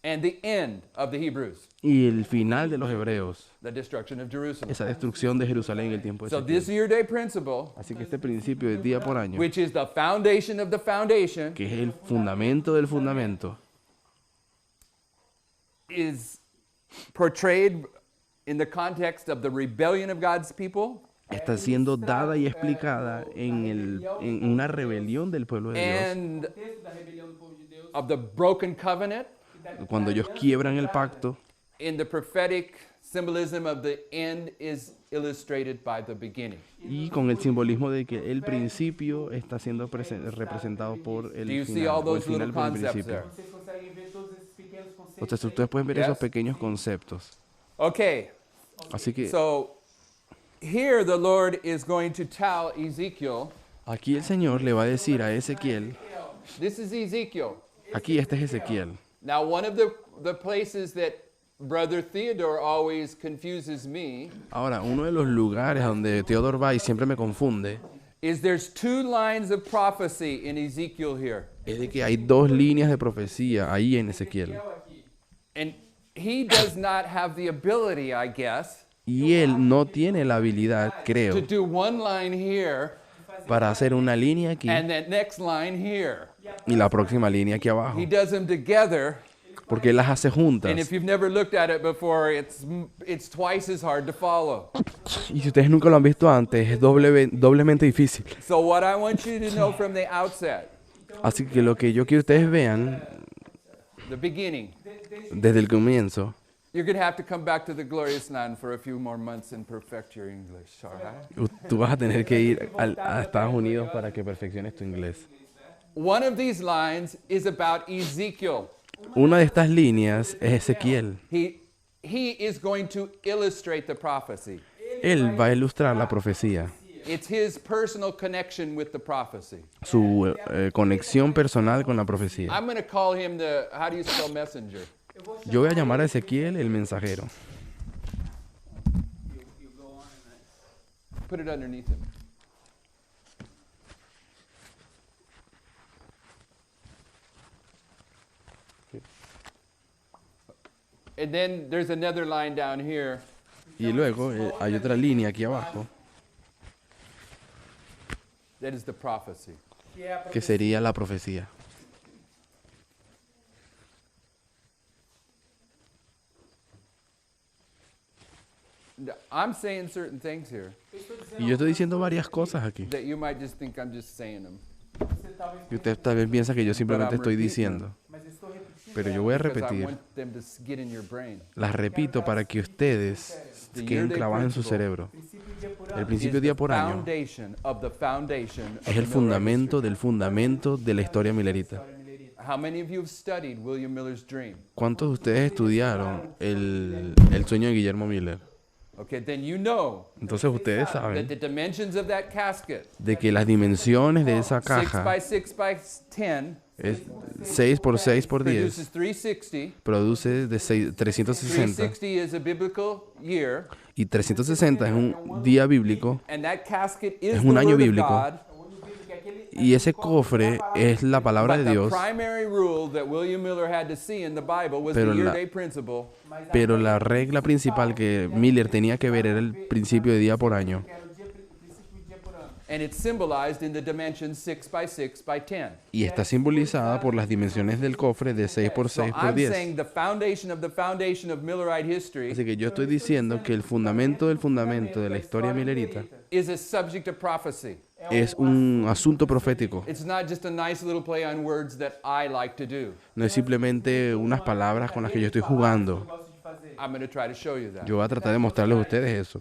S1: and the end of the Hebrews,
S2: y el final de los hebreos,
S1: the destruction of Jerusalem.
S2: esa destrucción de Jerusalén en el tiempo de
S1: So this
S2: Ezequiel.
S1: year-day principle,
S2: Así que este principio de día por año,
S1: which is the foundation of the foundation,
S2: que es el fundamento del fundamento,
S1: is portrayed in the context of the rebellion of God's people
S2: está siendo dada y explicada en una rebelión del pueblo de Dios.
S1: and
S3: texto da rebelião do povo de Deus.
S1: of the broken covenant
S2: Cuando ellos quiebran el pacto,
S1: in the prophetic symbolism of the end is illustrated by the beginning.
S2: y con el simbolismo de que el principio está siendo representado por el
S1: Do you see
S2: final,
S1: all
S2: o el
S1: those little
S2: final por el
S1: concepts
S2: principio.
S1: there?
S3: Vocês conseguem ver todos esses pequenos conceitos.
S2: Entonces
S3: aí?
S2: ustedes pueden ver
S1: Yes.
S2: esos pequeños conceptos.
S1: Okay,
S2: Así que
S1: so here the Lord is going to tell Ezekiel,
S2: aquí el Señor le va a decir a Ezequiel,
S1: this is Ezekiel.
S2: aquí este es Ezequiel.
S1: Now, one of the places that Brother Theodore always confuses me
S2: Ahora, uno de los lugares a donde Theodore va y siempre me confunde
S1: is there's two lines of prophecy in Ezekiel here.
S2: es de que hay dos líneas de profecía ahí en Ezequiel.
S1: And he does not have the ability, I guess,
S2: Y él no tiene la habilidad,
S1: to
S2: creo,
S1: do one line here
S2: para hacer una línea aquí
S1: and that next line here.
S2: y la próxima línea aquí abajo.
S1: He does them together,
S2: Porque él las hace
S1: and
S2: juntas.
S1: if you've never looked at it before, it's twice as hard to follow.
S2: Y si ustedes nunca lo han visto antes, es doblemente difícil.
S1: So what I want you to know from the outset,
S2: Así que lo que yo quiero que ustedes vean
S1: the beginning,
S2: desde el comienzo,
S1: you're going to have to come back to the glorious land for a few more months and perfect your English, all right?
S2: tú vas a tener que ir a Estados Unidos para que perfecciones tu inglés.
S1: One of these lines is about Ezekiel.
S2: Una de estas líneas es Ezequiel.
S1: He is going to illustrate the prophecy.
S2: Él va a ilustrar la profecía,
S1: It's his personal connection with the prophecy.
S2: su conexión personal con la profecía.
S1: I'm going to call him the, how do you spell messenger?
S2: Yo voy a llamar a Ezequiel el mensajero.
S3: You go on and
S1: Put it underneath him. And then there's another line down here.
S2: Y luego hay otra línea aquí abajo
S1: That is the prophecy.
S3: que é a
S2: que sería la profecía.
S1: I'm saying certain things here
S2: Y yo estoy diciendo varias cosas aquí.
S1: that you might just think I'm just saying them.
S3: você talvez
S2: Y usted tal vez piensa que yo simplemente estoy diciendo.
S3: mas estou repetindo
S2: pero yo voy a
S1: because I
S2: repetir.
S1: want them to get in your brain.
S2: Las repito para que ustedes
S1: The
S2: queden
S1: year-day
S2: clavadas en su
S1: principle
S2: cerebro.
S3: Princípio dia por
S2: El
S3: ano.
S2: principio
S1: Is
S2: día
S1: the
S2: por año
S1: foundation of the foundation of
S2: es
S1: the
S2: el
S1: Millerite
S2: fundamento
S1: history.
S2: del fundamento de la historia milerita.
S3: História milerita.
S1: How many of you have studied William Miller's dream?
S2: ¿Cuántos de ustedes estudiaron el sueño de Guillermo Miller?
S1: Okay, then you know
S2: Entonces ustedes
S1: that
S2: saben
S1: the dimensions of that casket,
S2: de que las dimensiones de esa
S1: 6 by
S2: caja
S1: 6 by 10,
S2: es 6 por 6 por 10,
S1: produces 360.
S2: produce de 360
S1: 360 is a biblical year,
S2: y 360 es un día bíblico
S1: and that casket is
S2: Es
S1: the
S2: un año
S1: word of
S2: bíblico.
S1: God.
S3: O ano bíblico é aquele.
S2: y ese cofre es la palabra
S1: But
S2: de
S1: the
S2: Dios,
S1: primary rule that William Miller had to see in the Bible was
S2: Pero
S1: the
S2: la-
S1: year-day principle.
S3: Mas a
S2: pero la regla principal que Miller tenía que ver era el principio de día por año.
S3: que era o princípio dia por ano.
S1: And it's symbolized in the dimensions 6 by 6 by 10.
S2: Y está simbolizada por las dimensiones del cofre de 6 por
S1: So
S2: 6 por
S1: I'm
S2: 10.
S1: saying the foundation of Millerite history
S2: Así que yo estoy diciendo que el fundamento del fundamento de la historia milerita
S1: is a subject of prophecy.
S2: es un asunto profético.
S1: It's not just a nice little play on words that I like to do.
S2: No es simplemente unas palabras con las que yo estoy jugando.
S3: Eu gosto de fazer.
S1: I'm going to try to show you that.
S2: Yo voy a tratar de mostrarles a ustedes eso.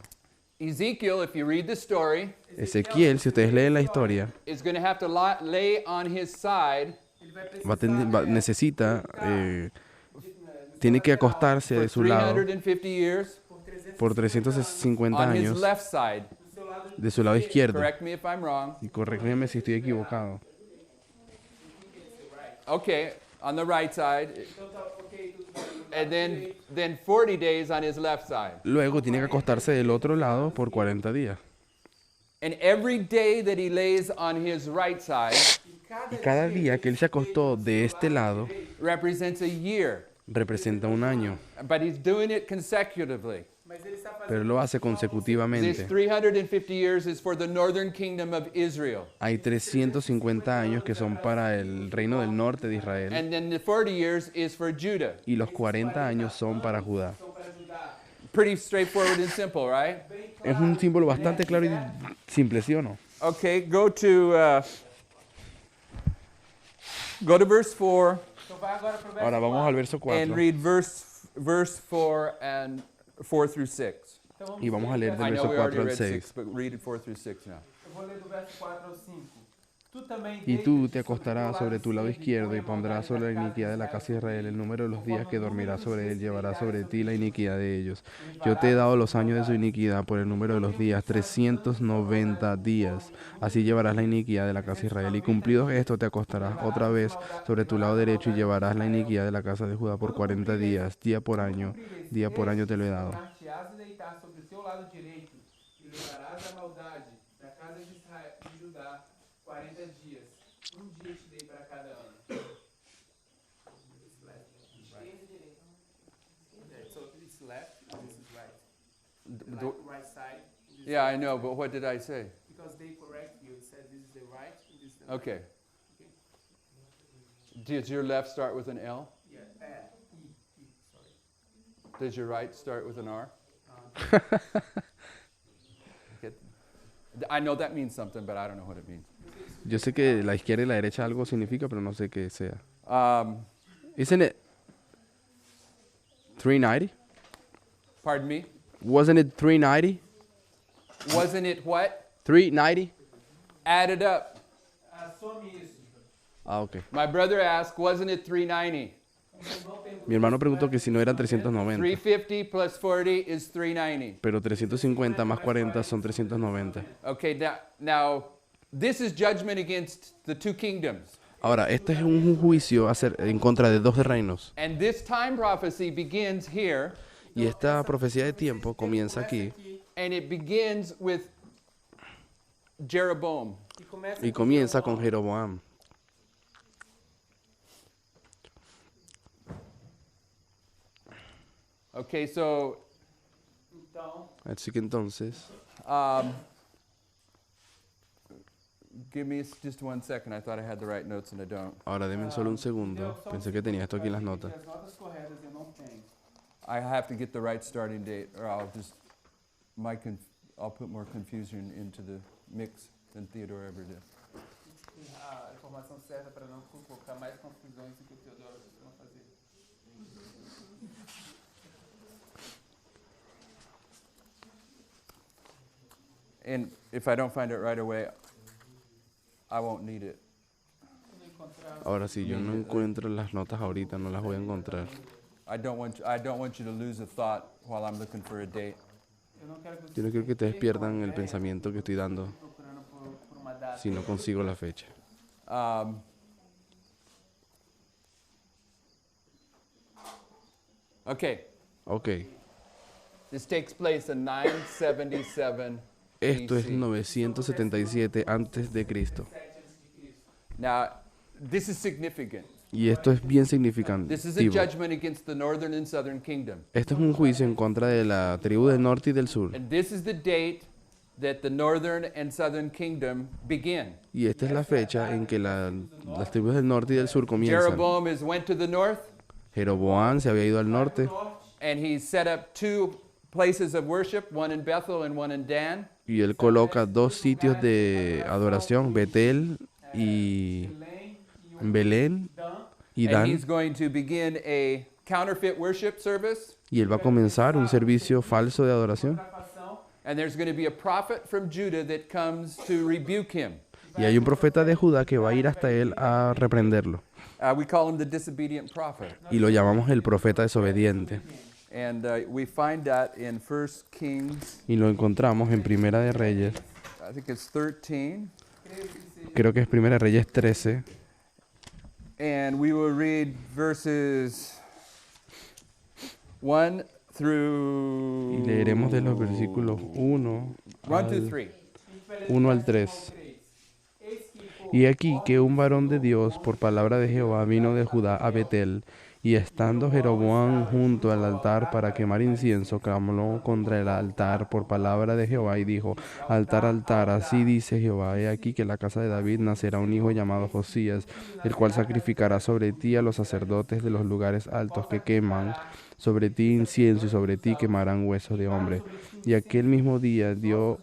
S1: Ezekiel, if you read the story,
S2: Ezequiel, si ustedes leen la historia,
S1: is going to have to lay on his side
S3: Ele vai
S2: necesita, tiene que acostarse
S1: for
S2: de su lado
S1: 350 years
S2: por 350
S1: on his
S2: años
S1: left side.
S3: do seu lado.
S2: de su lado izquierdo.
S1: Correct me if I'm wrong.
S2: Y corrígeme si estoy equivocado.
S1: Okay, on the right side,
S3: Então tá ok.
S1: and then 40 days on his left side.
S2: Luego tiene que acostarse del otro lado por 40 días.
S1: And every day that he lays on his right side
S2: Y cada día que él se acostó de este lado
S1: represents a year,
S2: representa un año,
S1: but he's doing it consecutively.
S3: Mas ele está fazendo.
S2: pero lo hace
S1: This
S2: consecutivamente.
S1: 350 years is for the northern kingdom of Israel.
S2: Hay 350 años que son para el reino del norte de Israel
S1: And then the 40 years is for Judah.
S2: y los 40 años son para Judá.
S3: Para ajudar.
S1: Pretty straightforward and simple, right?
S2: Es un símbolo bastante claro y simple, ¿sí o no?
S1: Okay, go to verse 4
S3: Então vai agora pro verso
S2: Ahora vamos al verso
S1: and
S2: 4
S1: read verse 4 and 4 through 6.
S3: Então vamos
S2: y vamos a leer
S1: I
S2: del
S1: know
S2: verso
S1: we already
S2: 4 al
S1: read 6,
S2: 6.
S1: but read it 4 through 6 now.
S3: Eu vou ler do verso 4 ao 5. Tu também
S2: Y tú
S3: deitas
S2: te acostarás sobre tu lado izquierdo y pondrás sobre la iniquidad de la casa de Israel el número de los días que dormirás sobre él, llevarás sobre ti la iniquidad de ellos. Yo te he dado los años de su iniquidad por el número de los días, 390 días. Así llevarás la iniquidad de la casa de Israel. Y cumplidos esto, te acostarás otra vez sobre tu lado derecho y llevarás la iniquidad de la casa de Judá por 40 días, día por año te lo he dado.
S3: Tornar-te-ás a deitar sobre o teu lado direito e levarás a maldade da casa de Israel, de Judá 40 dias. Dia te dei para cada ano. So it's left, this is right.
S1: The-
S3: Right side. This
S1: Yeah, I know, but what did I say?
S3: Because they correct you. It said this is the right and this is the
S1: Okay. Does your left start with an L?
S3: Yeah. Sorry.
S1: Does your right start with an R? Get- I know that means something, but I don't know what it means.
S2: Yo sé que la izquierda y la derecha algo significa, pero no sé qué sea.
S1: Um,
S2: Isn't it 390?
S1: pardon me?
S2: Wasn't it 390?
S1: Wasn't it what?
S2: 390?
S1: Add it up.
S3: Some isso.
S2: Ah, ok.
S1: My brother asked, wasn't it 390?
S2: Mi hermano preguntó que si no eran 390,
S1: 350 plus 40 is 390.
S2: pero 350 más 40 son 390.
S1: Okay, now this is judgment against the two kingdoms.
S2: Ahora, este es un juicio en contra de dos reinos.
S1: And this time prophecy begins here,
S2: Y esta profecía de tiempo comienza aquí
S1: and it begins with Jeroboam.
S2: y comienza con Jeroboam.
S1: Okay, so
S3: Então,
S2: Así que entonces,
S1: give me just 1 second. I thought I had the right notes and I don't.
S2: ahora denme solo un segundo. Pensé que tenía esto aquí en las notas.
S3: as notas corretas eu não tenho.
S1: I have to get the right starting date, or I'll just I'll put more confusion into the mix than Theodore ever did.
S3: A informação certa para não colocar mais confusões do que o Teodoro costuma fazer.
S1: And if I don't find it right away, I won't need it.
S2: Ahora, si yo no encuentro las notas ahorita, no las voy a encontrar.
S1: I don't want you to lose a thought while I'm looking for a date.
S3: Eu não quero que
S2: Yo no quiero que ustedes pierdan el pensamiento que estoy dando
S3: procurando por uma data.
S2: si no consigo la fecha.
S1: Okay,
S2: Ok,
S1: this takes place in 977
S2: esto es
S1: BC.
S2: 977 antes de Cristo.
S1: Now, this is significant.
S2: Y esto es bien
S1: This is a
S2: significativo.
S1: judgment against the northern and southern kingdom.
S2: Esto es un juicio en contra de la tribu del norte y del sur.
S1: And this is the date that the northern and southern kingdom begin.
S2: Y esta es la fecha en que las tribus del norte y del sur comienzan.
S1: Jeroboam went to the north,
S2: Jeroboam se había ido al norte
S1: and he set up two places of worship, one in Bethel and one in Dan.
S2: y él coloca dos sitios de adoración, Betel y Belén y
S1: And he's
S2: Dan.
S1: going to begin a counterfeit worship service.
S2: Y él va a comenzar un servicio falso de adoración.
S1: And there's going to be a prophet from Judah that comes to rebuke him.
S2: Y hay un profeta de Judá que va a ir hasta él a reprenderlo.
S1: We call him the disobedient prophet.
S2: Y lo llamamos el profeta desobediente.
S1: And we find that in 1 Kings,
S2: Y lo encontramos en Primera de Reyes.
S1: I think it's 13.
S2: Creo que es Primera de Reyes 13.
S1: And we will read verses 1 through...
S2: Y leeremos de los versículos 1
S1: 1 to
S2: al,
S1: 3.
S2: 1 al 3. Y aquí que un varón de Dios, por palabra de Jehová, vino de Judá a Betel, y estando Jeroboam junto al altar para quemar incienso, clamó contra el altar por palabra de Jehová, y dijo: altar, altar, así dice Jehová, he aquí que la casa de David nacerá un hijo llamado Josías, el cual sacrificará sobre ti a los sacerdotes de los lugares altos que queman sobre ti incienso, y sobre ti quemarán huesos de hombre. Y aquel mismo día dio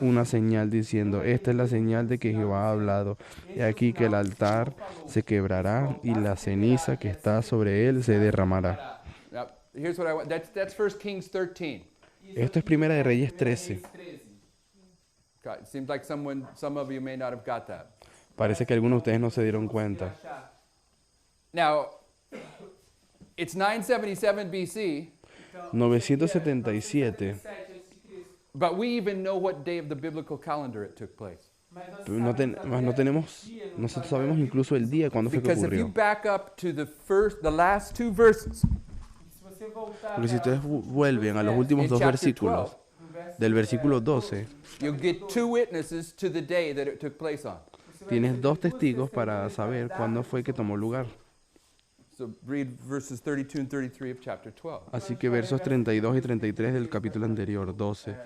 S2: una señal diciendo: esta es la señal de que Jehová ha hablado. He aquí que el altar se quebrará y la ceniza que está sobre él se derramará.
S1: Now, here's what I want. That's 1 Kings 13.
S2: Esto es Primera de Reyes 13.
S1: God, it seems like some of you may not have got that.
S2: Parece que algunos de ustedes no se dieron cuenta.
S1: Now, it's 977 BC,
S2: 977,
S1: but we even know what day of the biblical calendar it took place.
S2: nosotros sabemos incluso el día cuando fue que
S1: Because if you
S2: ocurrió.
S1: back up to the last two verses
S2: Porque si ustedes vuelven a los últimos
S1: in
S2: dos
S1: chapter
S2: versículos,
S1: 12,
S2: del versículo 12,
S1: you'll get two witnesses to the day that it took place on.
S2: tienes dos testigos para saber cuándo fue que tomó lugar.
S1: So read verses 32 and 33 of chapter 12.
S2: Así que versos 32 y 33 del capítulo anterior, 12.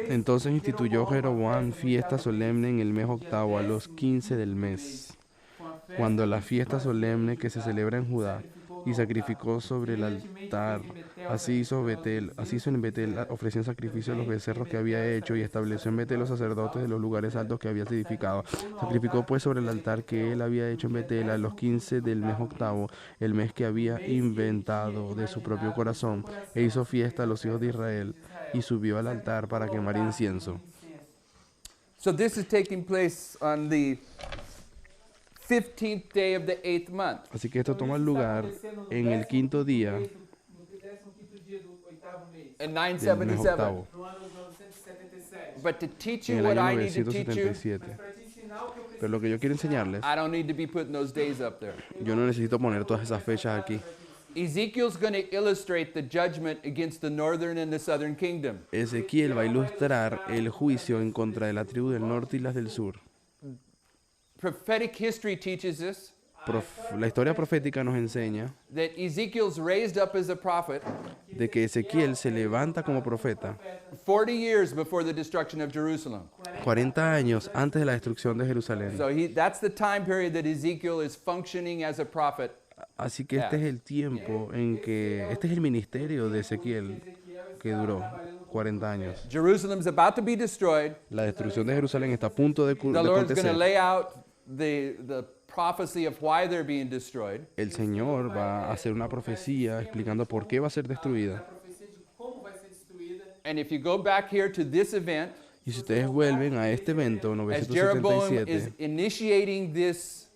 S2: Entonces instituyó Jeroboam fiesta solemne en el mes octavo, a los 15 del mes, cuando la fiesta solemne que se celebra en Judá, y sacrificó sobre el altar. Así hizo en Betel, ofreció en sacrificio los becerros que había hecho, y estableció en Betel los sacerdotes de los lugares altos que había edificado. Sacrificó pues sobre el altar que él había hecho en Betel a los 15 del mes octavo, el mes que había inventado de su propio corazón, e hizo fiesta a los hijos de Israel, y subió al altar para quemar incienso.
S1: So this is taking place on the 15th day of the 8th month.
S2: Así que esto toma lugar en el quinto día
S3: No 15º dia do 8º mês.
S1: In
S2: del mes
S1: 977.
S2: octavo,
S3: No ano 977.
S1: But to teach
S2: en
S1: you
S2: el
S1: what
S2: año
S1: I need to teach you,
S2: 977.
S3: Para te ensinar o que eu preciso.
S2: Pero lo que yo quiero enseñarles,
S1: I don't need to be putting those days up there.
S2: yo no necesito poner todas esas fechas aquí.
S1: Ezekiel's going to illustrate the judgment against the northern and the southern kingdom.
S2: Ezequiel va a ilustrar el juicio en contra de la tribu del norte y las del sur.
S1: Prophetic history teaches us
S2: La historia profética nos enseña
S1: that Ezekiel's raised up as a prophet
S2: de que Ezequiel se levanta como profeta
S1: 40 years before the destruction of Jerusalem.
S2: 40 años antes de la destrucción de Jerusalén.
S1: So that's the time period that Ezekiel is functioning as a prophet.
S2: Así que este es el tiempo en que, este es el ministerio de Ezequiel que duró 40 años.
S1: Jerusalem's about to be destroyed.
S2: La destrucción de Jerusalén está a punto de
S1: The Lord's going to
S2: acontecer.
S1: lay out the prophecy of why they're being destroyed.
S2: El Señor va a hacer una profecía explicando por qué va a ser destruida.
S3: A profecia de como vai ser destruída.
S1: And if you go back here to this event,
S2: Y si ustedes vuelven a este evento,
S1: as Jeroboam is
S2: 977,
S1: initiating this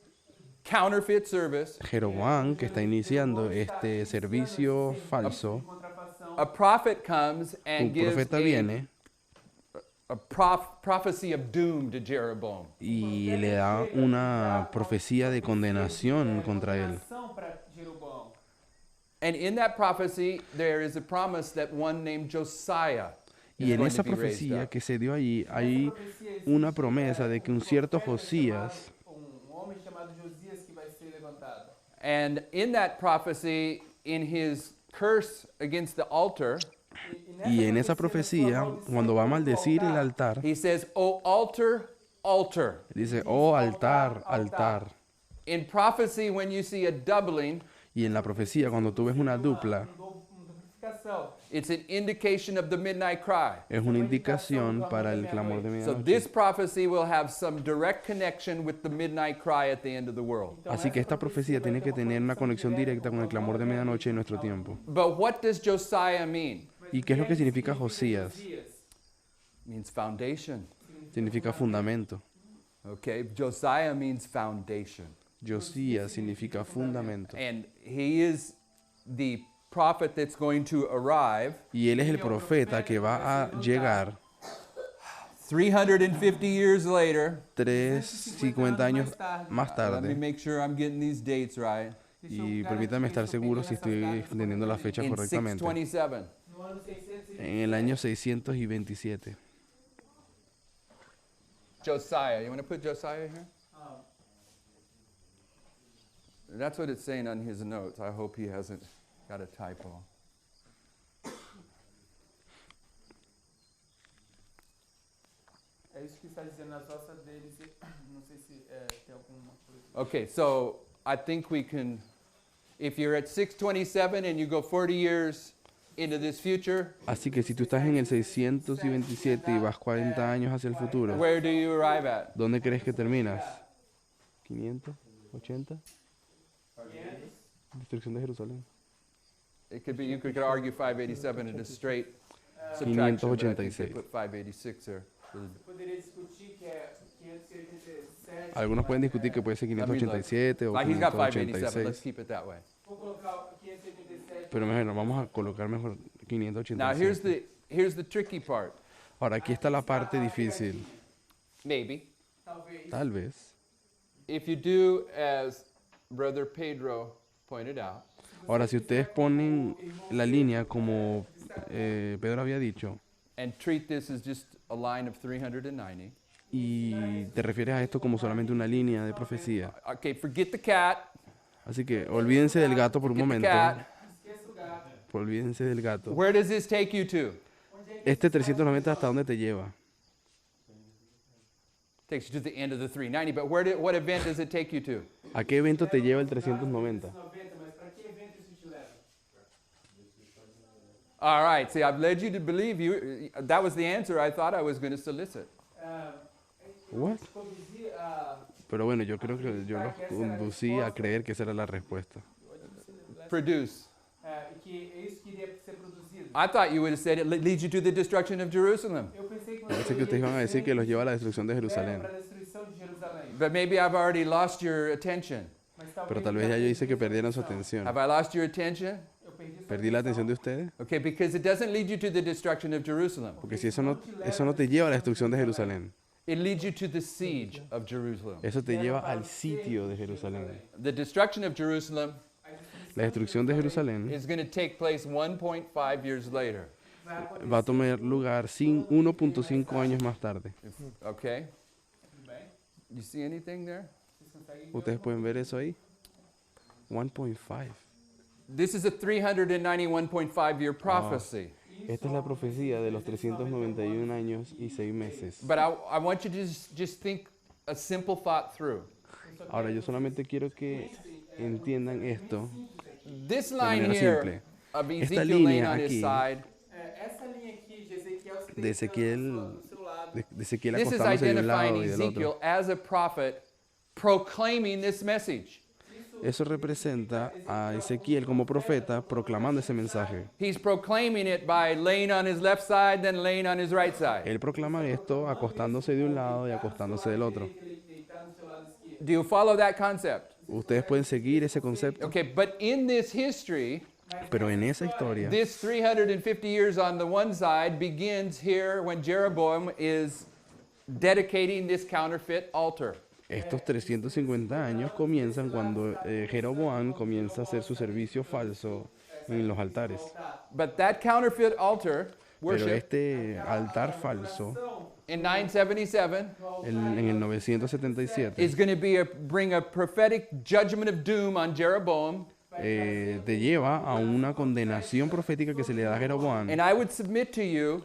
S1: counterfeit service,
S2: Jeroboam, que está iniciando este servicio falso,
S1: a prophet comes
S2: un
S1: and gives
S2: profeta viene
S1: a prophecy of doom to Jeroboam.
S2: y le da una profecía de condenación contra él.
S3: Para Jeroboão.
S1: And in that prophecy, there is a promise that one named Josiah is
S2: Y en
S1: going
S2: esa
S1: to be raised
S2: profecía
S1: up.
S2: que se dio allí hay una promesa de que un cierto Josías,
S3: Homem chamado Josias que vai ser levantado.
S1: And in that prophecy, in his curse against the altar,
S2: y en esa profecía, cuando va a maldecir el altar,
S1: he says, "O altar, altar."
S2: dice, oh altar, altar.
S1: In prophecy, when you see a doubling,
S2: Y en la profecía, cuando tú ves una dupla,
S3: Duplicação.
S1: it's an indication of the midnight cry.
S2: es una indicación para el clamor de
S1: So
S2: medianoche.
S1: this prophecy will have some direct connection with the midnight cry at the end of the world.
S2: Así que esta profecía tiene que tener una conexión directa con el clamor de medianoche en nuestro tiempo.
S1: But what does Josiah mean?
S2: ¿Y qué es lo que significa Josías?
S1: It means foundation.
S2: Significa fundamento.
S1: Okay, Josiah means foundation.
S2: Josías significa fundamento.
S1: And he is the prophet that's going to arrive
S2: Y él es el profeta que va a llegar
S1: 350 years later.
S2: 50 años más
S1: Let me
S2: tarde.
S1: make sure I'm getting these dates right.
S2: Y permítame estar seguro si estoy entendiendo las fechas
S1: In
S2: correctamente.
S1: 627.
S3: No ano 600
S2: En el año 627.
S1: Josiah. You want to put Josiah here? That's what it's saying on his notes. I hope he hasn't got a typo.
S3: É isso que está dizendo nas notas deles. Não sei se tem alguma coisa.
S1: Okay, so I think we can, if you're at 627 and you go 40 years into this future,
S2: Así que si tú estás en el 627 y vas 40 años hacia el futuro,
S1: where do you arrive at?
S2: ¿dónde crees que terminas? ¿500? ¿80? Destrucción de Jerusalén.
S1: It could be, you could argue 587 in a straight subtraction, but I think they
S2: 586.
S1: put 586 there.
S3: Poderia discutir que é 587.
S2: Algunos pueden discutir que puede ser
S1: Let me look.
S2: 587 o
S1: Like he's got 587,
S2: 586.
S1: let's keep it that way.
S3: Vou colocar 587.
S2: Pero mejor, vamos a colocar mejor
S1: Now here's
S2: 587.
S1: here's the tricky part.
S2: Ahora aquí está la parte difícil.
S1: Maybe.
S3: Talvez.
S2: Tal vez.
S1: If you do as Brother Pedro pointed out,
S2: Ahora, si ustedes ponen la línea como Pedro había dicho,
S1: and treat this as just a line of 390.
S2: y te refieres a esto como solamente una línea de profecía,
S1: Okay, forget the cat.
S2: así que olvídense del gato por un
S1: Forget the
S2: momento.
S1: cat.
S3: Esqueça o gato.
S2: Olvídense del gato.
S1: Where does this take you to?
S2: Este 390 hasta dónde te lleva.
S1: Takes you to the end of the 390, but what event does it take you to?
S2: ¿A qué evento te lleva el 390?
S3: 90, mas para que evento isso te leva?
S1: All right, see, I've led you to believe you. That was the answer I thought I was going to solicit.
S2: What?
S3: Conduzi a.
S2: Pero bueno, yo creo que yo los conducí a creer que esa era la respuesta.
S1: Produce.
S3: Que é isso que iria ser produzido.
S1: I thought you would have said it leads you to the destruction of Jerusalem.
S3: Eu pensei que
S2: Pensé que ustedes iban a decir que los lleva a la destrucción de Jerusalén.
S3: para a destruição de Jerusalém.
S1: But maybe I've already lost your attention.
S3: Mas
S2: Pero tal vez ya yo hice que perdieran su atención.
S1: Have I lost your attention?
S3: Eu perdi sua
S2: ¿Perdí la atención de ustedes?
S1: Okay, because it doesn't lead you to the destruction of Jerusalem.
S2: Porque si eso no te lleva a la destrucción de Jerusalén,
S1: It leads you to the siege of Jerusalem.
S2: eso te lleva al sitio de Jerusalén.
S1: The destruction of Jerusalem
S2: La destrucción de Jerusalén
S1: is going to take place 1.5 years later.
S2: va a tomar lugar 1.5 años más tarde.
S1: Okay?
S3: Tudo bem?
S1: You see anything there?
S3: Vocês conseguem?
S2: ¿Ustedes pueden ver eso ahí? 1.5.
S1: This is a 391.5 year prophecy.
S2: Esta es la profecía de los 391 años y 6 meses.
S1: But I want you to just think a simple thought through.
S2: Ahora yo solamente quiero que entiendan esto.
S1: This
S2: De
S1: line
S2: manera
S1: here
S2: simple.
S1: of
S2: Esta
S1: Ezekiel laying
S2: línea
S1: on his
S2: aquí,
S1: side,
S3: Essa linha aqui de Ezequiel se
S2: de Ezequiel,
S3: do seu lado.
S2: de Ezequiel
S1: this is
S2: acostándose de un lado
S1: identifying
S2: y del
S1: Ezekiel
S2: otro.
S1: as a prophet proclaiming this message.
S3: Isso
S2: Eso representa a Ezequiel como profeta proclamando ese mensaje.
S1: He's proclaiming it by laying on his left side, then laying on his right side.
S2: Él proclama esto acostándose de un lado y acostándose del otro.
S3: Deitar no seu lado esquerdo.
S1: Do you follow that concept?
S2: Ustedes pueden seguir ese concepto,
S1: Okay, but in this history,
S2: pero en esa historia,
S1: this 350 years on the one side begins here when Jeroboam is dedicating this counterfeit altar.
S2: estos 350 años comienzan cuando Jeroboam comienza a hacer su servicio falso en los altares.
S1: But that counterfeit altar
S2: Pero
S1: worship
S2: este altar falso
S1: in 977
S2: en el 977
S1: is going to bring a prophetic judgment of doom on Jeroboam.
S2: te lleva a una condenación profética que se le da a Jeroboam.
S1: And I would submit to you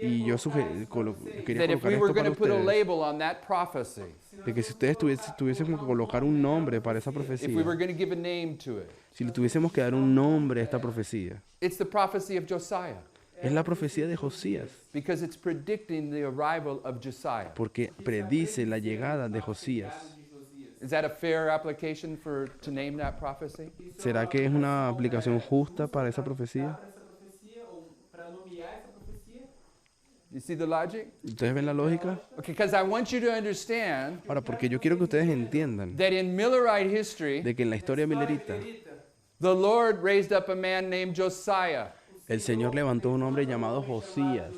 S2: Y yo quería
S1: that if
S2: colocar
S1: we were
S2: esto
S1: going
S2: para
S1: to put a
S2: ustedes,
S1: label on that prophecy,
S2: de que si ustedes tuviesen que colocar un nombre para esa
S1: if we
S2: profecía,
S1: were going to give a name to it,
S2: si le tuviésemos que dar un nombre a esta profecía,
S1: it's the prophecy of Josiah,
S2: es la profecía de Josías,
S1: because it's predicting the arrival of Josiah.
S2: porque predice la llegada de Josías.
S1: Is that a fair application to name that prophecy?
S2: ¿Será que es una aplicación justa para esa profecía?
S3: Para essa profecia, ou para nomear essa profecia,
S1: You see the logic?
S2: ¿Ustedes ven la lógica?
S1: Okay, because I want you to understand
S2: Ahora, porque yo quiero que ustedes entiendan
S1: that in Millerite history,
S2: de que en la historia milerita,
S1: the Lord raised up a man named Josiah,
S2: el Señor levantó un hombre llamado Josías,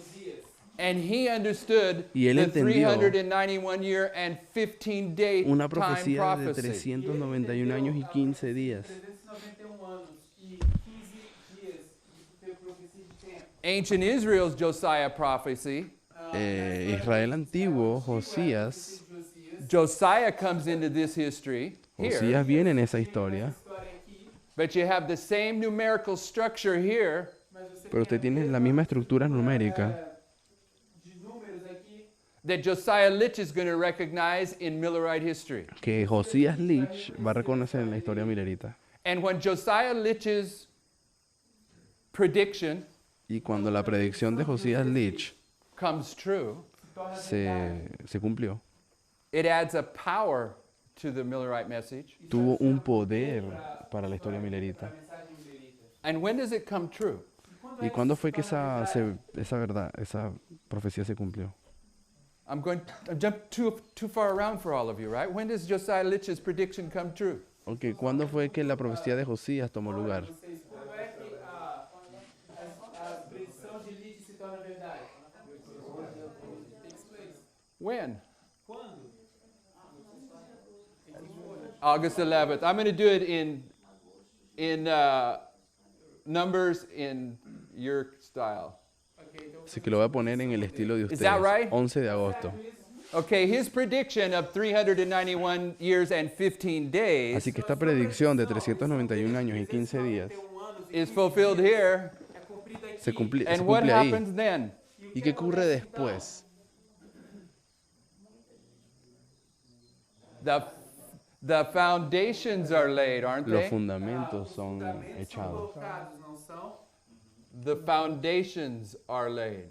S1: and he understood
S2: Y él
S1: the
S2: entendió
S1: 391 year and 15-day
S2: una
S1: time
S2: profecía de
S1: prophecy.
S2: 391 años y 15 días.
S3: 391 anos e 15 dias de profecia de tempo.
S1: Ancient Israel's Josiah prophecy,
S2: Israel antiguo, Josías,
S1: Josiah comes into this history here,
S2: Josías viene en esa historia,
S3: História aqui,
S1: but you have the same numerical structure here
S3: mas você
S2: pero usted tiene la misma estructura numérica
S3: de números aqui
S1: that Josiah Litch is going to recognize in Millerite history.
S2: que Josías Lich va a reconocer en la historia milerita.
S1: And when Josiah Litch's prediction
S2: Y cuando la predicción de Josías Lich
S1: comes true,
S2: se cumplió,
S1: it adds a power to the Millerite message.
S2: tuvo un poder para la historia milerita.
S3: mensagem milerita.
S1: And when does it come true?
S2: ¿Y cuándo fue que esa verdad, esa profecía se cumplió?
S1: I'm jump too far around for all of you, right? When does Josiah Litch's prediction come true?
S2: Ok, ¿cuándo fue que la profecía de Josías tomó lugar?
S3: Vocês, quando é que a predição de Lite se torna verdade? Takes place.
S1: When?
S3: Quando?
S1: August 11th. I'm going to do it in numbers in your style.
S3: Ok, então
S2: Así que lo voy a poner en el estilo de
S1: Is
S2: ustedes.
S1: that right?
S2: 11 de agosto.
S1: Okay, his prediction of 391 years and 15 days
S2: Así que esta predicción de 391 años y 15 días
S3: anos
S1: is fulfilled here.
S3: é cumprida aqui.
S2: se cumple
S1: And what
S2: ahí.
S1: happens then?
S2: ¿Y qué ocurre después?
S1: The foundations are laid, aren't
S2: Los
S1: they?
S2: fundamentos son echados.
S3: Colocados, não são?
S1: The foundations are laid.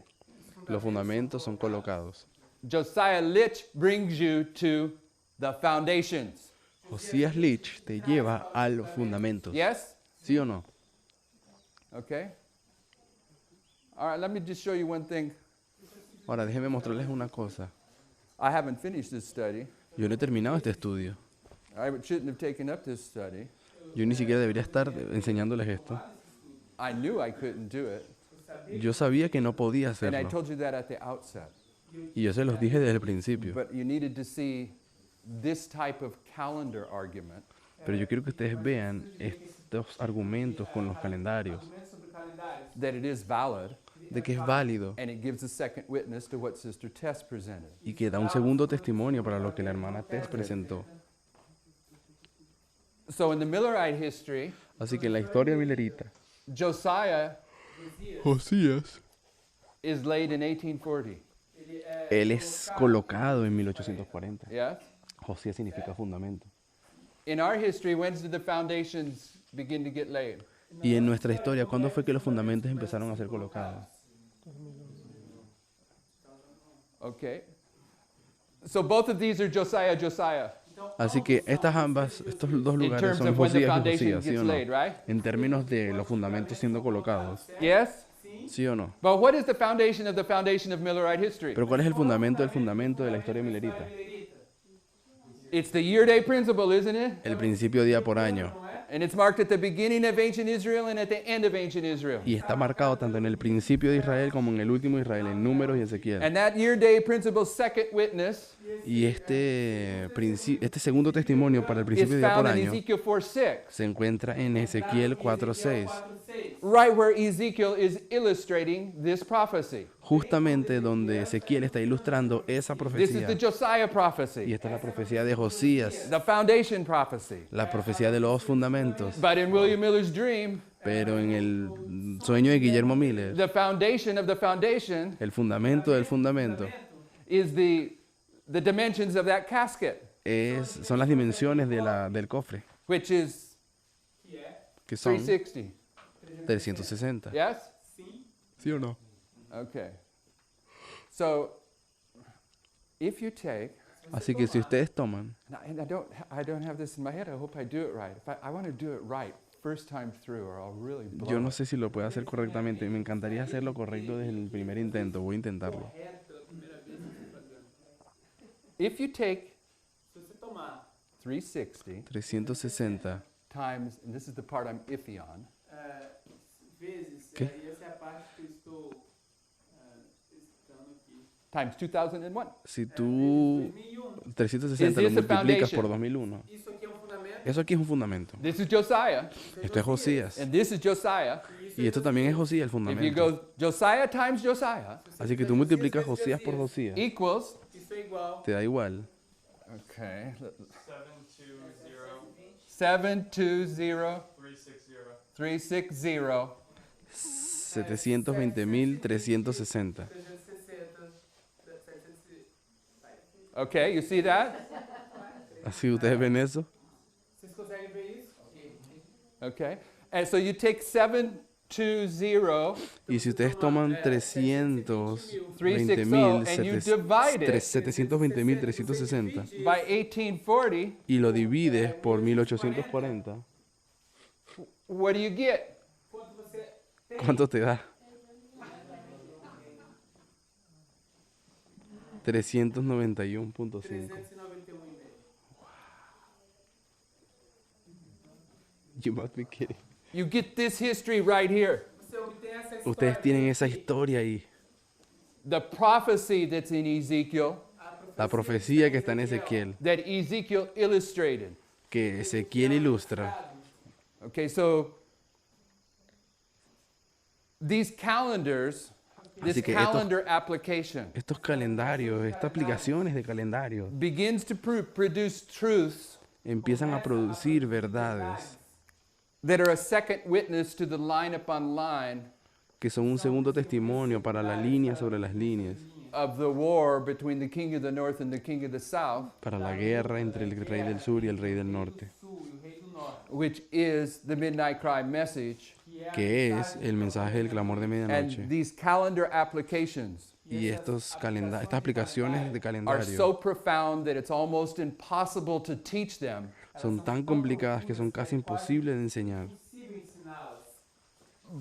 S2: Los fundamentos son colocados.
S1: Josiah Litch brings you to the foundations.
S2: Josías Lich te lleva a los fundamentos.
S1: Yes?
S2: ¿Sí o no?
S1: Okay. All right, let me just show you one thing.
S2: Ahora, déjenme mostrarles una cosa.
S1: I haven't finished this study.
S2: Yo no he terminado este estudio.
S1: I shouldn't have taken up this study.
S2: Yo ni siquiera debería estar enseñándoles esto.
S1: I knew I couldn't do it.
S2: Yo sabía que no podía
S1: And I
S2: hacerlo.
S1: told you that at the outset.
S2: Y yo se los dije desde el principio.
S1: But you needed to see this type of calendar argument
S2: Pero yo quiero que ustedes vean estos argumentos con los calendarios.
S3: Argumentos sobre calendários.
S1: that it is valid,
S2: De que es válido
S1: and it gives a second witness to what Sister Tess presented.
S2: y que da un segundo testimonio para lo que la hermana Tess presentó.
S1: So in the Millerite history,
S2: Así que en la historia milerita,
S1: Josiah
S2: Josías,
S1: is laid in 1840.
S3: Ele é
S2: él es colocado en 1840.
S1: Yes?
S2: Josías significa fundamento.
S1: In our history, when did the foundations begin to get laid?
S2: Y en nuestra historia, ¿cuándo fue que los fundamentos empezaron a ser colocados?
S1: Okay. So both of these are Josiah.
S3: Então
S2: Así que estos dos
S1: in
S2: lugares
S1: terms
S2: son
S1: of when the
S2: Josías y
S1: foundation
S2: Josías, ¿sí
S1: gets
S2: o no?
S1: laid, right?
S2: En términos de los fundamentos siendo colocados,
S1: Yes?
S2: ¿sí o no?
S1: But what is the foundation of Millerite history?
S2: Pero ¿cuál es el fundamento de la historia milerita?
S1: It's the year-day principle, isn't it?
S2: El principio día por año.
S1: And it's marked at the beginning of ancient Israel and at the end of ancient Israel.
S2: Y está marcado tanto en el principio de Israel como en el último de Israel, en Números y Ezequiel.
S1: And that year-day principle's second witness
S2: Y este segundo testimonio para el
S1: is
S2: principio de día por
S1: found in
S2: año
S1: Ezekiel 4:6,
S2: se encuentra en Ezequiel 4:6,
S1: right where Ezekiel is illustrating this prophecy.
S2: justamente donde Ezequiel está ilustrando esa
S1: This is
S2: profecía.
S1: the Josiah
S2: Y
S1: prophecy,
S2: esta es la profecía de Josías,
S1: the foundation prophecy.
S2: la profecía de los fundamentos.
S1: But in William Miller's dream,
S2: Pero en el sueño de Guillermo Miller,
S1: the foundation of the foundation
S2: el fundamento del fundamento
S1: is the dimensions of that casket,
S2: son las dimensiones del cofre,
S1: which is
S2: que son
S1: 360.
S2: 360.
S1: Yes?
S2: ¿Sí o no?
S1: Okay. So, if you take,
S2: Así que si ustedes toman,
S1: and I don't have this in my head. I hope I do it right. I want to do it right first time through, or I'll really blow
S2: yo no
S1: it.
S2: sé si lo puedo hacer correctamente, me encantaría hacerlo correcto desde el primer intento, voy a intentarlo.
S1: If you take
S3: Se você tomar
S1: 360
S2: 360,
S1: times, and this is the part I'm iffy on,
S3: vezes,
S2: ¿Qué?
S3: e essa é a parte que eu estou testando aqui.
S1: times 2001.
S2: si tú
S3: 2001.
S2: 360 lo
S1: Is this a
S2: multiplicas
S1: foundation?
S2: por 2001,
S3: Isso aqui é um fundamento.
S2: eso aquí es un fundamento.
S1: This is Josiah,
S2: Esto es Josías.
S1: and this is Josiah.
S2: Y esto también es Josías, el
S1: If you
S2: fundamento.
S1: go Josiah times Josiah
S2: Así que tú multiplicas Josías por Josías,
S1: equals,
S3: Isso é igual.
S2: te da igual.
S1: okay,
S3: 720
S1: 720 360
S2: 720.360.
S3: 360. 700.
S1: Okay, you see that?
S2: Así ustedes ven eso.
S3: Vocês conseguem ver isso?
S1: Okay. And so you take 720
S2: Y si ustedes toman 720.360
S1: by 1840,
S2: y lo divides por 1840,
S1: what do you get?
S3: Quanto você tem?
S2: ¿cuánto te da? 391.5.
S3: 391,5.
S2: You must be kidding.
S1: You get this history right here.
S3: Você obtém essa história.
S2: Ustedes tienen esa historia ahí.
S1: The prophecy that's in Ezekiel,
S2: La profecía que está en Ezequiel,
S1: that Ezekiel illustrated.
S2: que Ezequiel ilustra.
S1: Okay, so these calendars, this
S2: Así que
S1: calendar application
S2: Estos calendarios, estas aplicaciones de calendario,
S1: begins to produce truths
S2: empiezan a producir verdades
S1: that are a second witness to the line upon line
S2: que son un segundo testimonio para la línea sobre las líneas,
S1: of the war between the king of the north and the king of the south,
S2: para la guerra entre el rey del sur y el rey del norte,
S3: Sul e o rei do norte.
S1: which is the midnight cry message.
S2: que es el mensaje del clamor de medianoche.
S1: And these calendar applications
S2: Y estas aplicaciones de
S1: are
S2: calendario
S1: so profound that it's almost impossible to teach them,
S2: son tan complicadas que son casi imposibles de enseñar.
S3: Impossível ensiná-las.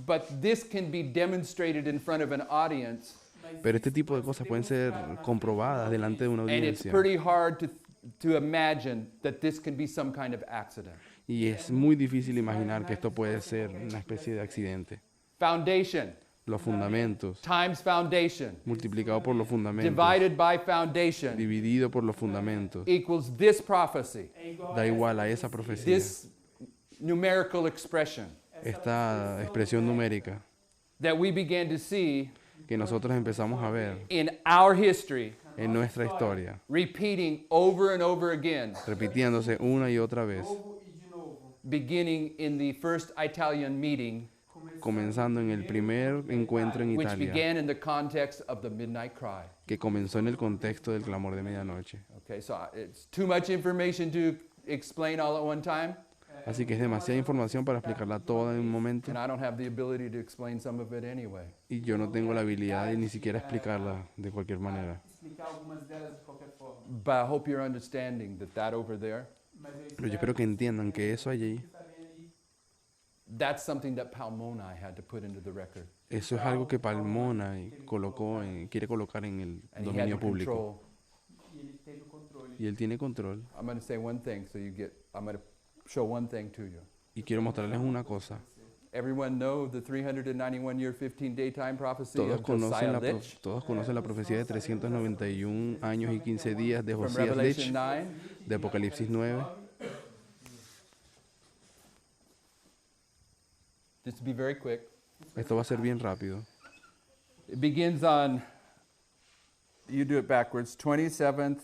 S1: but this can be demonstrated in front of an audience,
S2: Pero este tipo de cosas pueden ser comprobadas delante de una
S1: and it's
S2: audiencia.
S1: pretty hard to imagine that this can be some kind of accident.
S2: Y es muy difícil imaginar que esto puede ser una especie de accidente.
S1: Foundation
S2: Los fundamentos,
S1: times foundation
S2: multiplicado por los fundamentos,
S1: divided by foundation
S2: dividido por los fundamentos,
S1: equals this prophecy,
S3: É igual
S2: da igual a esa profecía.
S1: this numerical expression
S2: Esta expresión numérica
S1: that we began to see
S2: que nosotros empezamos a ver
S1: in our history,
S2: en nuestra historia,
S1: repeating over and over again,
S2: repitiéndose una y otra vez,
S3: novo e de novo.
S1: beginning in the first Italian meeting,
S2: comenzando en el primer encuentro en
S1: which
S2: Italia,
S1: began in the context of the midnight cry.
S2: que comenzó en el contexto del clamor de medianoche.
S1: Okay, so it's too much information to explain all at one time,
S2: Así que es demasiada información para explicarla toda en un momento
S1: and I don't have the ability to explain some of it anyway.
S2: y yo no tengo la habilidad de ni siquiera explicarla de cualquier manera.
S3: Explicar algumas delas de qualquer forma.
S1: But I hope you're understanding that that over there,
S3: Mas eu
S2: Pero yo espero que entiendan que eso allí,
S3: que está bem ali,
S1: that's something that Palmoni had to put into the record.
S2: eso es algo que Palmona quiere colocar en el
S1: And he had
S2: dominio
S1: to
S2: público.
S1: control.
S3: e ele teve o controle.
S2: Y él tiene control.
S1: I'm going to say one thing so you get, I'm going to show one thing to you.
S2: Y quiero mostrarles una cosa.
S1: Everyone know the 391-year, 15-day time prophecy
S2: Todos
S1: of Josiah
S2: conocen,
S1: Litch
S2: todos conocen la profecía de 391 años y 15 días de
S1: from
S2: Josías
S1: Revelation
S2: Litch,
S1: 9?
S2: de Apocalipsis 9.
S1: Just to be very quick.
S2: Esto va a ser bien rápido.
S1: It begins on, you do it backwards, 27th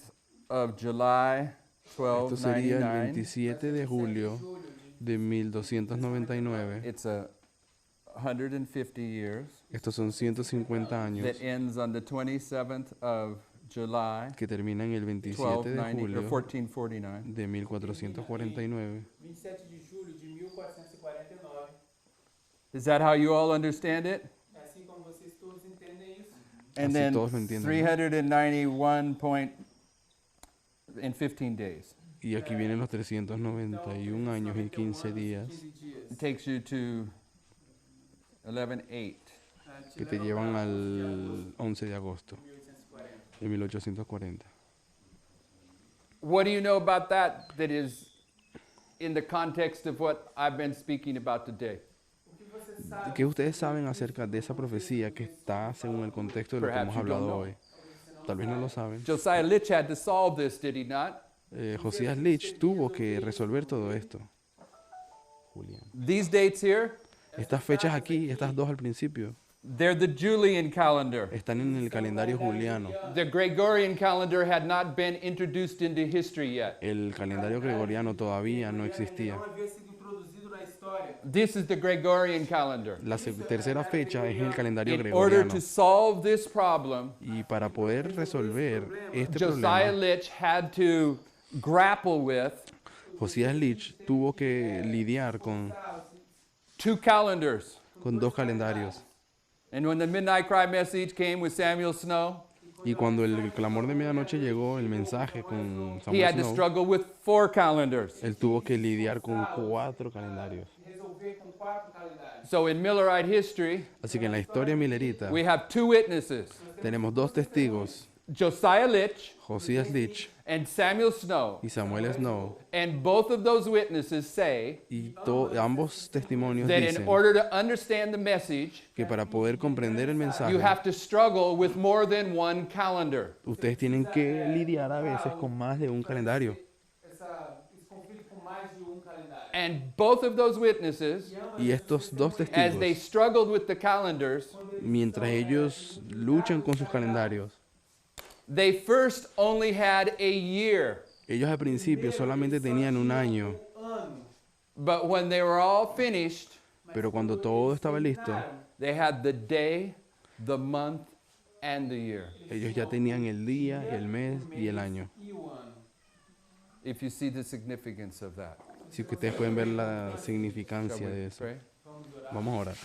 S1: of July,
S2: Esto sería el
S1: 1299.
S2: 27 de julio de 1299.
S1: It's a 150 years.
S2: Estos son 150 años
S1: That ends on the 27th of July,
S2: que terminan el 27 de
S1: 1290, or
S2: julio
S1: 1449.
S2: de 1449.
S3: 27 de julho de 1449.
S1: Is that how you all understand it?
S3: É assim como vocês todos entendem isso.
S1: And
S2: Así
S1: then
S2: todos lo entienden, ¿no?
S1: 391 point in 15 days.
S2: Y aquí vienen los 391 años y 15 días
S3: 15 dias.
S1: It takes you to 11/8.
S2: que te llevan al 11 de agosto
S3: 1840.
S2: de 1840.
S1: What do you know about that that is in the context of what I've been speaking about today?
S3: O que você sabe?
S2: ¿Qué ustedes saben acerca de esa profecía que está según el contexto de lo que
S1: Perhaps
S2: hemos
S1: you don't
S2: hablado
S1: know.
S2: hoy? Tal vez no lo saben.
S1: Josiah Litch had to solve this, did he not?
S2: Josías Litch tuvo que resolver todo esto. Julián.
S1: These dates here,
S2: Estas fechas aquí, estas dos al principio,
S1: they're the Julian calendar.
S2: están en el calendario juliano.
S1: The Gregorian calendar had not been introduced into history yet.
S2: El calendario gregoriano todavía no existía.
S3: Não havia sido introduzido na história.
S1: This is the Gregorian calendar.
S2: La tercera fecha es el calendario
S1: In order
S2: gregoriano.
S1: to solve this problem,
S2: Y para poder resolver este
S1: Josiah
S2: problema,
S1: Litch had to grapple with
S2: Josías Litch tuvo que lidiar
S1: two calendars.
S2: con dos calendarios.
S1: And when the Midnight Cry message came with Samuel Snow,
S2: Y cuando el clamor de medianoche llegó, el mensaje con
S1: he
S2: Samuel
S1: had to
S2: Snow,
S1: struggle with four calendars.
S2: él tuvo que lidiar con 4 calendarios.
S3: Resolver com 4 calendários.
S1: So in Millerite history,
S2: Así que en la historia milerita
S1: we have two witnesses,
S2: tenemos dos testigos,
S1: Josiah Litch
S2: Josías Litch
S1: and Samuel Snow.
S2: y Samuel Snow.
S1: And both of those witnesses say
S2: Y ambos testimonios
S1: that in
S2: dicen
S1: order to understand the message,
S2: que para poder comprender el
S1: you
S2: mensaje,
S1: have to struggle with more than one calendar.
S2: ustedes tienen que lidiar a veces con más de un calendario.
S3: Esse conflito com mais de calendário.
S1: And both of those witnesses,
S2: Y estos dos
S1: as they
S2: testigos,
S1: struggled with the calendars,
S2: mientras ellos luchan con sus calendarios,
S1: they first only had a year.
S2: ellos al principio solamente tenían un año,
S3: Ano.
S1: But when they were all finished,
S2: pero cuando todo estaba listo,
S1: they had the day, the month, and the year.
S2: ellos ya tenían el día, el mes y el año.
S3: E o ano.
S1: If you see the significance of that.
S2: Así que ustedes pueden ver la
S1: Shall
S2: significancia de
S1: we
S2: eso.
S1: pray?
S3: Vamos orar.
S2: Vamos a orar.